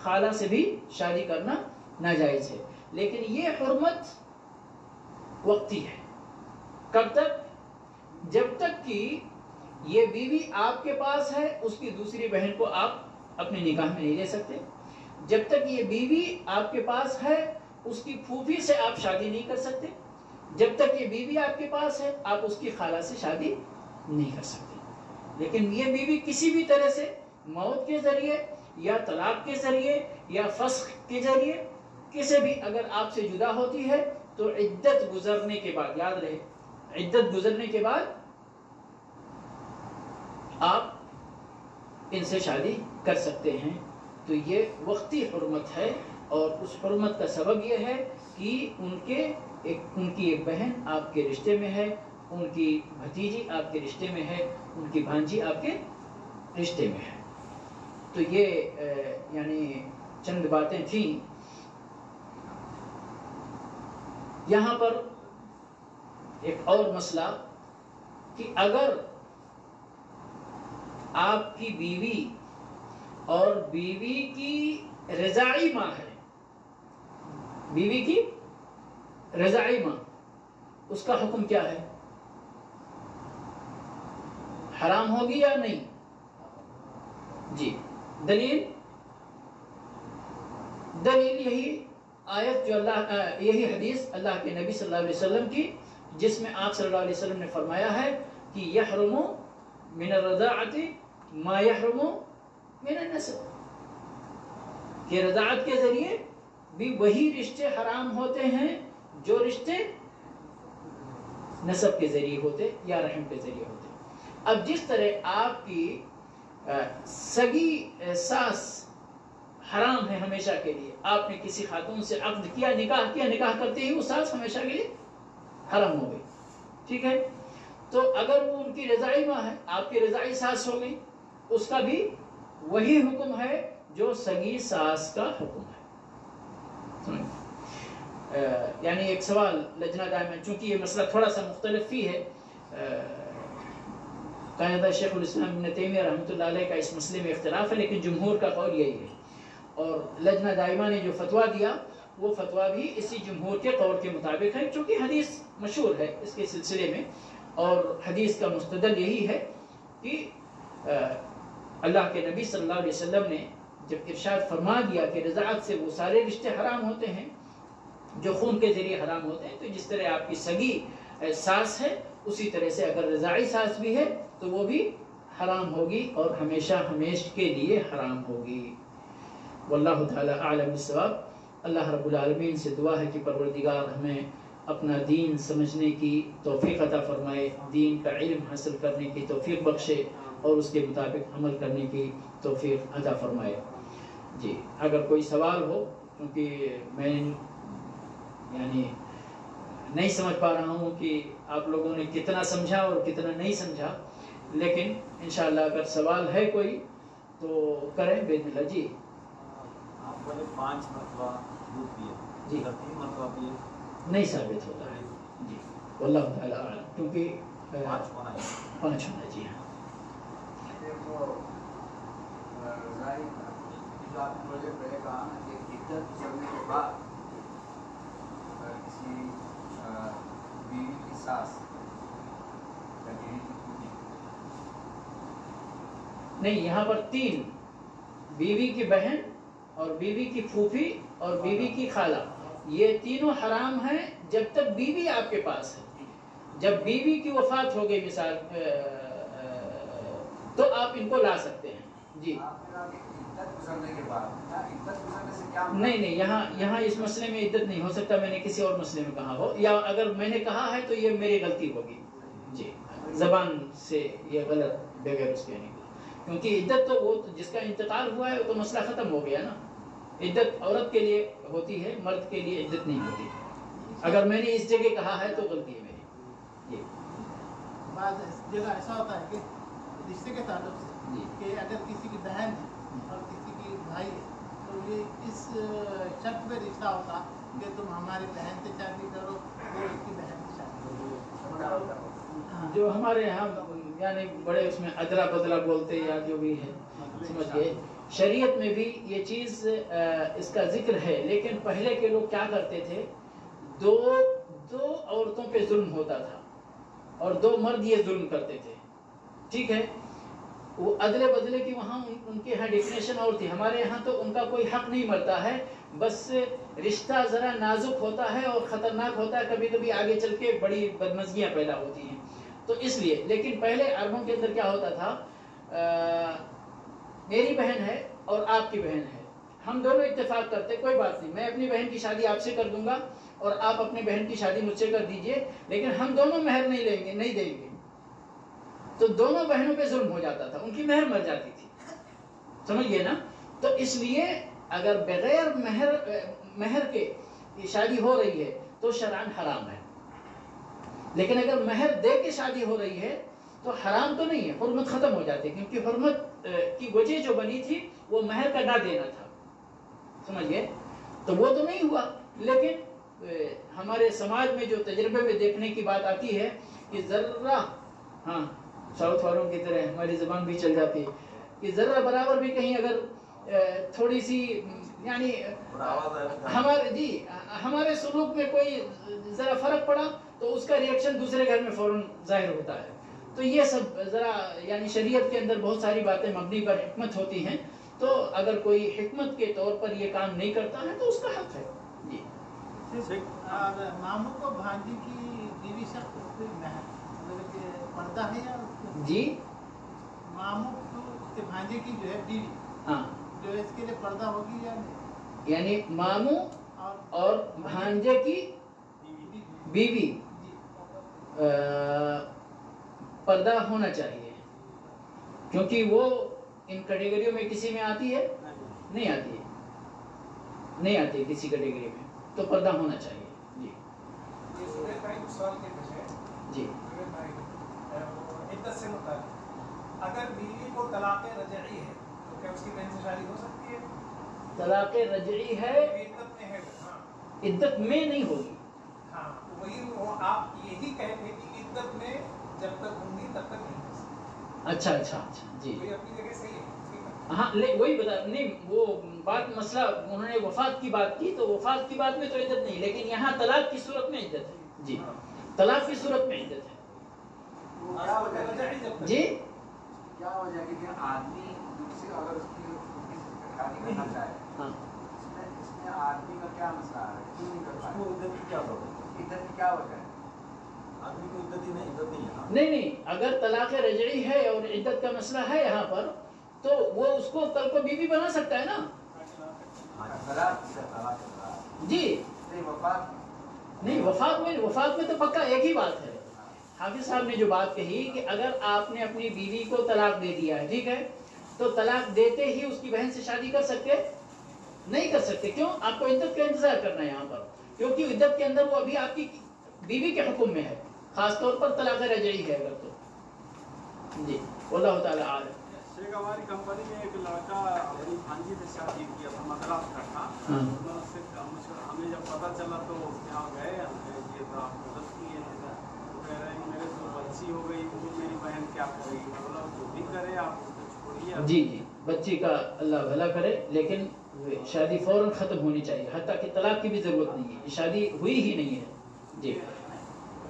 خالہ سے بھی شادی کرنا ناجائز ہے۔ لیکن یہ حرمت وقتی ہے، کب تک؟ جب تک کہ یہ بیوی آپ کے پاس ہے، اس کی دوسری بہن کو آپ اپنے نکاح میں نہیں لے سکتے۔ جب تک یہ بیوی آپ کے پاس ہے، اس کی پھوپھی سے آپ شادی نہیں کر سکتے۔ جب تک یہ بیوی آپ کے پاس ہے، آپ اس کی خالہ سے شادی نہیں کر سکتے۔ لیکن یہ بیوی کسی بھی طرح سے موت کے ذریعے یا طلاق کے ذریعے یا فسخ کے ذریعے کسی بھی اگر آپ سے جدا ہوتی ہے تو عدت گزرنے کے بعد، یاد رہے عدت گزرنے کے بعد آپ ان سے شادی کر سکتے ہیں۔ تو یہ وقتی حرمت ہے، اور اس حرمت کا سبب یہ ہے کہ ان کی ایک بہن آپ کے رشتے میں ہے، ان کی بھتیجی آپ کے رشتے میں ہے، ان کی بھانجی آپ کے رشتے میں ہے۔ تو یہ یعنی چند باتیں تھیں۔ یہاں پر ایک اور مسئلہ کہ اگر آپ کی بیوی اور بیوی کی رضاعی ماں ہے، بیوی کی رضاعی ماں، اس کا حکم کیا ہے؟ حرام ہوگی یا نہیں؟ جی، دلیل یہی آیت جو یہی حدیث اللہ کے نبی صلی اللہ علیہ وسلم کی، جس میں آپ صلی اللہ علیہ وسلم نے فرمایا ہے کہ یحرم من الرضاعۃ ما یحرم من النسب، کہ رضاعت کے ذریعے بھی وہی رشتے حرام ہوتے ہیں جو رشتے نسب کے ذریعے ہوتے یا رحم کے ذریعے ہوتے۔ اب جس طرح آپ کی سگی ساس حرام ہے ہمیشہ کے لیے، آپ نے کسی خاتون سے عقد کیا، نکاح کیا، نکاح کرتے ہی وہ ساس ہمیشہ کے لیے حرام ہو گئی، ٹھیک ہے؟ تو اگر وہ ان کی رضاعی ماں ہے، آپ کی رضاعی ساس ہو گئی، اس کا بھی وہی حکم ہے جو سگی ساس کا حکم ہے۔ یعنی ایک سوال لجنہ دائمہ، چونکہ یہ مسئلہ تھوڑا سا مختلف ہی ہے، قاعدہ شیخ الاسلام ابن تیمیہ رحمۃ اللہ علیہ کا اس مسئلے میں اختلاف ہے، لیکن جمہور کا قول یہی ہے، اور لجنہ دائمہ نے جو فتویٰ دیا وہ فتویٰ بھی اسی جمہور کے قول کے مطابق ہے، چونکہ حدیث مشہور ہے اس کے سلسلے میں، اور حدیث کا مستدل یہی ہے کہ اللہ کے نبی صلی اللہ علیہ وسلم نے جب ارشاد فرما دیا کہ رضاعت سے وہ سارے رشتے حرام ہوتے ہیں جو خون کے ذریعے حرام ہوتے ہیں، تو جس طرح آپ کی سگی ساس ہے اسی طرح سے اگر رضاعی ساس بھی ہے تو وہ بھی حرام ہوگی اور ہمیشہ ہمیش کے لیے حرام ہوگی۔ واللہ تعالی اعلم بالصواب۔ اللہ رب العالمین سے دعا ہے کہ پروردگار ہمیں اپنا دین سمجھنے کی توفیق عطا فرمائے، دین کا علم حاصل کرنے کی توفیق بخشے اور اس کے مطابق عمل کرنے کی توفیق عطا فرمائے۔ جی، اگر کوئی سوال ہو، کیونکہ میں یعنی نہیں سمجھ پا رہا ہوں کہ آپ لوگوں نے کتنا سمجھا اور کتنا نہیں سمجھا، لیکن انشاءاللہ اگر سوال ہے کوئی تو کریں باذن اللہ۔ جی، آپ بولے 5 مرتبہ دودھ پیے، جی 3 مرتبہ پیے، نہیں ثابت ہوتا ہے جی، واللہ تعالی اعلم، کیونکہ 5 ہونا ہے۔ 5 ہونا جی ہاں۔ جو آپ نے مجھے پہلے کہا نا کہ عدت گزرنے کے بعد کسی بیوی کی ساس نہیں، یہاں پر 3، بیوی کی بہن اور بیوی کی پھوپھی اور بیوی کی خالہ، یہ تینوں حرام ہیں جب تک بیوی آپ کے پاس ہے۔ جب بیوی کی وفات ہو گئی مثال تو آپ ان کو لا سکتے ہیں جی۔ عدت گزرنے کے بعد، عدت گزرنے سے کیا؟ نہیں، یہاں اس مسئلے میں عدت نہیں ہو سکتا، میں نے کسی اور مسئلے میں کہا ہو، یا اگر میں نے کہا ہے تو یہ میری غلطی ہوگی جی، زبان سے یہ غلط بغیر اس کے نکلا۔ کیونکہ عدت تو وہ جس کا انتقال ہوا ہے وہ تو مسئلہ ختم ہو گیا نا. عدت عورت کے لیے ہوتی ہے, مرد کے لیے عدت نہیں ہوتی. اگر میں نے اس جگہ کہا ہے تو غلطی ہے میری. یہ بعض جگہ ایسا ہوتا ہے کہ رشتے کے تعلق سے کہ اگر کسی کی بہن ہے اور کسی کی بھائی ہے تو یہ اس شرط پہ رشتہ ہوتا کہ تم ہماری بہن سے شادی کرو, وہ اس کی بہن سے شادی کرو. جو ہمارے یہاں یعنی بڑے اس میں ادلا بدلا بولتے یا جو بھی ہے, سمجھ گئے. شریعت میں بھی یہ چیز اس کا ذکر ہے, لیکن پہلے کے لوگ کیا کرتے تھے, دو عورتوں پہ ظلم ہوتا تھا اور دو مرد یہ ظلم کرتے تھے. ٹھیک ہے, وہ ادلے بدلے کی وہاں ان کے یہاں ڈیفینیشن اور تھی. ہمارے یہاں تو ان کا کوئی حق نہیں مرتا ہے, بس رشتہ ذرا نازک ہوتا ہے اور خطرناک ہوتا ہے, کبھی کبھی آگے چل کے بڑی بدمزگیاں پیدا ہوتی ہیں. تو اس لیے, لیکن پہلے عربوں کے اندر کیا ہوتا تھا, میری بہن ہے اور آپ کی بہن ہے, ہم دونوں اتفاق کرتے, کوئی بات نہیں, میں اپنی بہن کی شادی آپ سے کر دوں گا اور آپ اپنی بہن کی شادی مجھ سے کر دیجئے, لیکن ہم دونوں مہر نہیں لیں گے, نہیں دیں گے. تو دونوں بہنوں پہ ظلم ہو جاتا تھا, ان کی مہر مر جاتی تھی. سمجھ گئے نا. تو اس لیے اگر بغیر مہر کے شادی ہو رہی ہے تو شرعاً حرام ہے, لیکن اگر مہر دے کے شادی ہو رہی ہے تو حرام تو نہیں ہے, حرمت ختم ہو جاتی ہے, کیونکہ حرمت کی وجہ جو بنی تھی وہ مہر کا نہ دینا تھا. سمجھ گئے. تو وہ تو نہیں ہوا, لیکن ہمارے سماج میں جو تجربے میں دیکھنے کی بات آتی ہے کہ ذرہ, ہاں ساؤتھ والوں کی طرح ہماری زبان بھی چل جاتی ہے کہ ذرہ برابر بھی کہیں اگر تھوڑی سی یعنی ہمارے سلوک میں کوئی ذرا فرق پڑا تو اس کا ریئیکشن دوسرے گھر میں فوراً ظاہر ہوتا ہے. تو یہ سب ذرا یعنی شریعت کے اندر بہت ساری باتیں مبنی پر حکمت ہوتی ہیں, تو اگر کوئی حکمت کے طور پر یہ کام نہیں کرتا ہے تو اس کا حق ہے. جی. اور ماموں کو بھانجی کی بیوی شخص اس کی مہر مطلب کہ پردہ ہے یا جی, ماموں کے بھانجے کی جو ہے بیوی, ہاں, جو اس کے لیے پردہ ہوگی یا نہیں, یعنی ماموں اور بھانجے کی بیوی پردہ ہونا چاہیے, کیونکہ وہ ان کیٹیگریوں میں کسی میں آتی ہے, نہیں آتی ہے, نہیں آتی ہے کسی کیٹیگری میں, تو پردہ ہونا چاہیے. جی جی. عدت سے متعلق اگر بیوی کو طلاق رجعی ہے تو کیا اس کی بہن سے شادی ہو سکتی ہے؟ طلاق رجعی ہے, عدت میں ہے, ہاں عدت میں نہیں ہوگی. ہاں وہی آپ یہی کہتے کہ عدت میں جب تک ہوں گی تب تک نہیں ہو سکتی. اچھا اچھا اچھا. جی وہی اپنی جگہ صحیح ہے. ہاں, وہی بتا نہیں, وہ بات مسئلہ انہوں نے وفات کی بات کی, تو وفات کی بات میں تو عدت نہیں, لیکن یہاں طلاق کی صورت میں عدت ہے. جی, طلاق کی صورت میں عدت ہے. جی, کیا وجہ ہے کہ آدمی دوسری اگر اس کی شادی کرنا چاہے, ہاں, اس میں آدمی کا کیا مسئلہ ہے, کیوں نہیں کر پائے, عدت کی کیا وجہ ہے, آدمی کو عدت ہی نہیں, عدت نہیں ہے. نہیں, اگر طلاق رجعی ہے اور عدت کا مسئلہ ہے یہاں پر, تو وہ اس کو کل کو بیوی بنا سکتا ہے نا. جی نہیں, وفات میں تو پکا ایک ہی بات ہے. حافظ صاحب نے جو بات کہی کہ اگر آپ نے اپنی بیوی کو طلاق دے دیا ہے, ٹھیک ہے, تو طلاق دیتے ہی اس کی بہن سے شادی کر سکتے نہیں کر سکتے. کیوں؟ آپ کو عدت کا انتظار کرنا ہے یہاں پر, کیونکہ عدت کے اندر وہ ابھی آپ کی بیوی کے حکم میں ہے, خاص طور پر طلاق رجعی ہے اگر تو. جی, واللہ تعالی عالم. شیخ, ہماری کمپنی میں ایک لڑکا میری بھانجی سے شادی کیا تھا, مدراس کا تھا. ہمیں جب پتہ چلا تو یہاں گئے, یہ تو آپ مدد کیے ہیں, تو کہہ رہے ہیں میرے تو بچی ہو گئی, تو میری بہن کیا کرے گی, مطلب جو بھی کرے آپ اس کو چھوڑیے. جی جی, بچی کا اللہ بھلا کرے, لیکن شادی فوراً ختم ہونی چاہیے, حتیٰ کہ طلاق کی بھی ضرورت نہیں ہے, یہ شادی ہوئی ہی نہیں ہے. جی.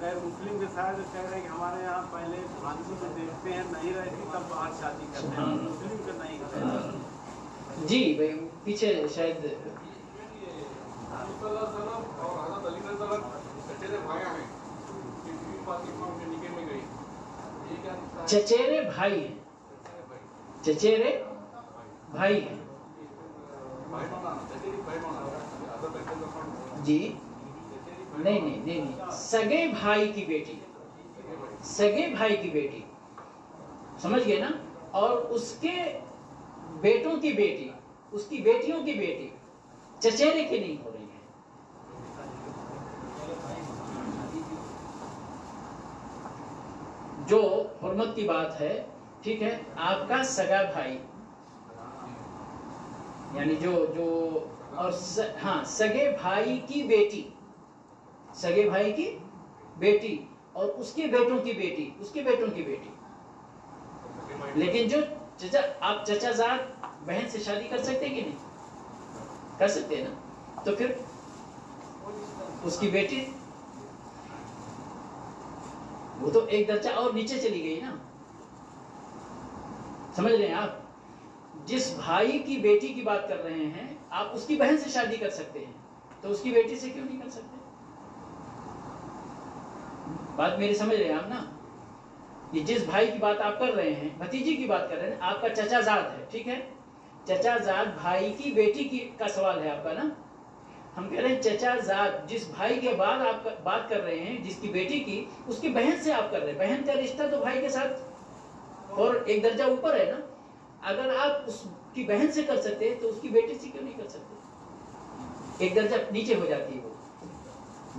غیر مسلم کے ساتھ کہہ رہے ہیں کہ ہمارے یہاں پہلے بھانجی میں دیکھتے ہیں, نہیں رہتی تب باہر شادی کرتے ہیں, مسلم کا نہیں کرتے. جی بھائی, پیچھے شاید چچیرے بھائی ہیں, چچیرے بھائی ہیں. جی نہیں, سگے بھائی کی بیٹی, سگے بھائی کی بیٹی, سمجھ گئے نا. اور اس کے بیٹوں کی بیٹی، اس کی بیٹیوں کی بیٹی چچیرے کی نہیں ہو رہی ہے. جو حرمت کی بات ہے، ٹھیک ہے، آپ کا سگا بھائی، یعنی جو اور ہاں سگے بھائی کی بیٹی، سگے بھائی کی بیٹی اور اس کے بیٹوں کی بیٹی، اس کے بیٹوں کی بیٹی. لیکن جو چچا، آپ چچا زاد بہن سے شادی کر سکتے کہ نہیں؟ کر سکتے ہیں نا. تو پھر اس کی بیٹی وہ تو ایک درجہ اور نیچے چلی گئی نا. سمجھ رہے ہیں آپ؟ جس بھائی کی بیٹی کی بات کر رہے ہیں آپ اس کی بہن سے شادی کر سکتے ہیں، تو اس کی بیٹی سے کیوں نہیں کر سکتے؟ بات میری سمجھ رہے ہیں آپ نا؟ یہ جس بھائی کی بات آپ کر رہے ہیں، بھتیجی کی بات کر رہے ہیں، آپ کا چچا زاد ہے، ٹھیک ہے، چچا زاد بھائی کی بیٹی کی کا سوال ہے آپ کا نا. ہم کہہ رہے ہیں چچا زاد جس بھائی کے بعد آپ بات کر رہے ہیں، جس کی بیٹی کی، اس کی بہن سے آپ کر رہے ہیں. بہن کا رشتہ تو بھائی کے ساتھ اور ایک درجہ اوپر ہے نا. اگر آپ اس کی بہن سے کر سکتے تو اس کی بیٹی سے کیوں نہیں کر سکتے؟ ایک درجہ نیچے ہو جاتی ہے وہ.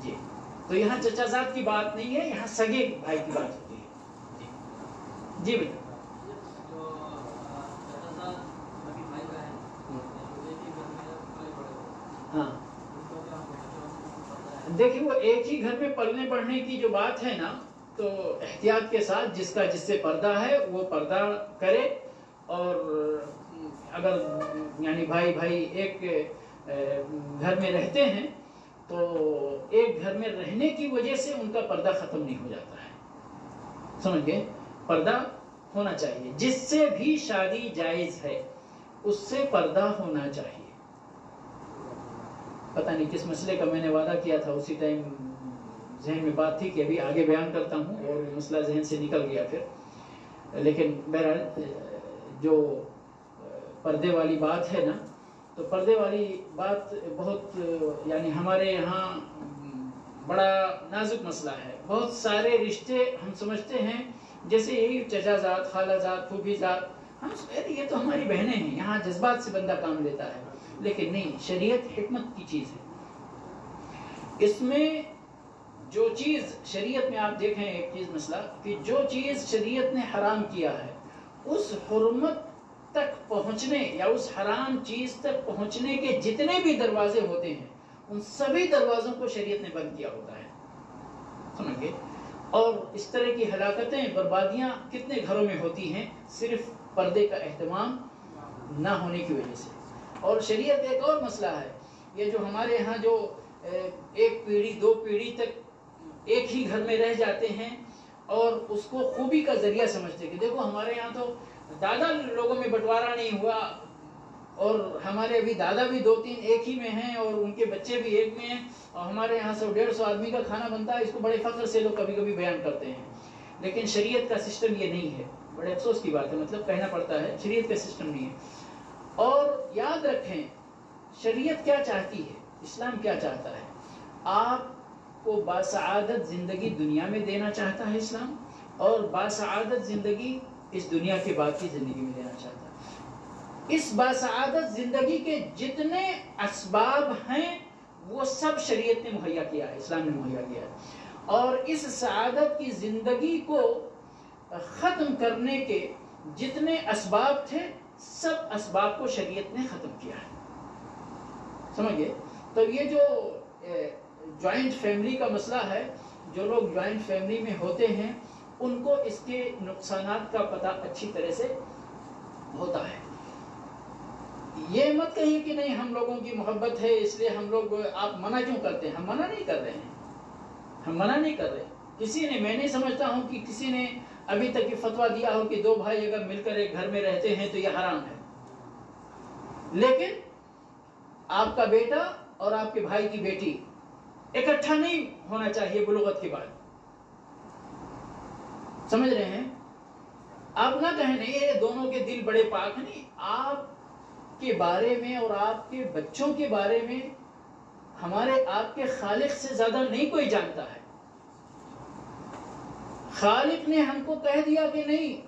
جی، تو یہاں چچا زاد کی بات نہیں ہے، یہاں سگے بھائی کی بات ہوتی ہے. جی بیٹا. ہاں دیکھیں، وہ ایک ہی گھر میں پلنے بڑھنے کی جو بات ہے نا، تو احتیاط کے ساتھ جس کا جس سے پردہ ہے وہ پردہ کرے. اور اگر یعنی بھائی ایک گھر میں رہتے ہیں تو ایک گھر میں رہنے کی وجہ سے ان کا پردہ ختم نہیں ہو جاتا ہے. سمجھ گئے؟ پردہ ہونا چاہیے. جس سے بھی شادی جائز ہے اس سے پردہ ہونا چاہیے. پتہ نہیں کس مسئلے کا میں نے وعدہ کیا تھا، اسی ٹائم ذہن میں بات تھی کہ ابھی آگے بیان کرتا ہوں اور مسئلہ ذہن سے نکل گیا پھر. لیکن بہرحال جو پردے والی بات ہے نا، تو پردے والی بات بہت یعنی ہمارے یہاں بڑا نازک مسئلہ ہے. بہت سارے رشتے ہم سمجھتے ہیں جیسے یہی چچا زاد، خالہ زاد، پھوپھی زاد، ہم سمجھتے یہ تو ہماری بہنیں ہیں. یہاں جذبات سے بندہ کام لیتا ہے، لیکن نہیں، شریعت حکمت کی چیز ہے. اس میں جو چیز شریعت میں آپ دیکھیں ایک چیز مسئلہ کہ جو چیز شریعت نے حرام کیا ہے اس حرمت تک پہنچنے یا اس حرام چیز تک پہنچنے کے جتنے بھی دروازے ہوتے ہیں ان سبھی دروازوں کو شریعت نے بند کیا ہوتا ہے. سمجھ گئے؟ اور اس طرح کی ہلاکتیں، بربادیاں کتنے گھروں میں ہوتی ہیں صرف پردے کا اہتمام نہ ہونے کی وجہ سے. اور شریعت ایک اور مسئلہ ہے، یہ جو ہمارے ہاں جو ایک پیڑھی دو پیڑھی تک ایک ہی گھر میں رہ جاتے ہیں اور اس کو خوبی کا ذریعہ سمجھتے کہ دیکھو ہمارے یہاں تو دادا لوگوں میں بٹوارا نہیں ہوا اور ہمارے ابھی دادا بھی 2-3 ایک ہی میں ہیں اور ان کے بچے بھی ایک میں ہیں اور ہمارے یہاں 100-150 آدمی کا کھانا بنتا ہے. اس کو بڑے فخر سے لوگ کبھی کبھی بیان کرتے ہیں. لیکن شریعت کا سسٹم یہ نہیں ہے. بڑے افسوس کی بات ہے، مطلب کہنا پڑتا ہے، شریعت کا سسٹم نہیں ہے. اور یاد رکھیں شریعت کیا چاہتی ہے، اسلام کیا چاہتا ہے. آپ کو باسعادت زندگی دنیا میں دینا چاہتا ہے اسلام، اور باسعادت زندگی اس دنیا کے بعد کی زندگی میں دینا چاہتا ہے. اس باسعادت زندگی کے جتنے اسباب ہیں وہ سب شریعت نے مہیا کیا ہے، اسلام نے مہیا کیا ہے. اور اس سعادت کی زندگی کو ختم کرنے کے جتنے اسباب تھے سب اسباب کو شریعت نے ختم کیا ہے. سمجھ گئے؟ تو یہ جو جوائنٹ فیملی کا مسئلہ ہے، جو لوگ جوائنٹ فیملی میں ہوتے ہیں ان کو اس کے نقصانات کا پتہ اچھی طرح سے ہوتا ہے. یہ مت کہیں کہ نہیں ہم لوگوں کی محبت ہے اس لیے ہم لوگ، آپ منع کیوں کرتے ہیں؟ ہم منع نہیں کر رہے ہیں، ہم منع نہیں کر رہے. کسی نے، میں نہیں سمجھتا ہوں کہ کسی نے ابھی تک یہ فتویٰ دیا ہو کہ 2 بھائی اگر مل کر ایک گھر میں رہتے ہیں تو یہ حرام ہے. لیکن آپ کا بیٹا اور آپ کے بھائی کی بیٹی اکٹھا نہیں ہونا چاہیے بلوغت کے بعد. سمجھ رہے ہیں؟ آپ نہ کہیں نہیں یہ دونوں کے دل بڑے پاک ہیں. نہیں، آپ کے بارے میں اور آپ کے بچوں کے بارے میں ہمارے آپ کے خالق سے زیادہ نہیں کوئی جانتا ہے. خالق نے ہم کو کہہ دیا کہ نہیں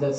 10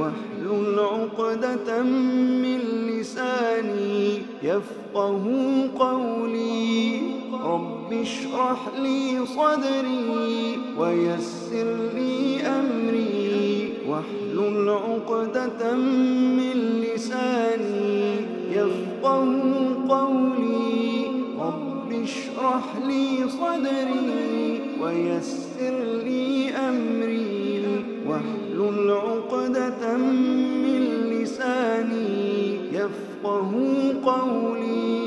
واحلل عقدة من لساني يفقه قولي رب اشرح لي صدري ويسر لي أمري واحلل عقدة من لساني يفقه قولي رب اشرح لي صدري ويسر لي أمري واحلل عقدة من لساني يفقه قولي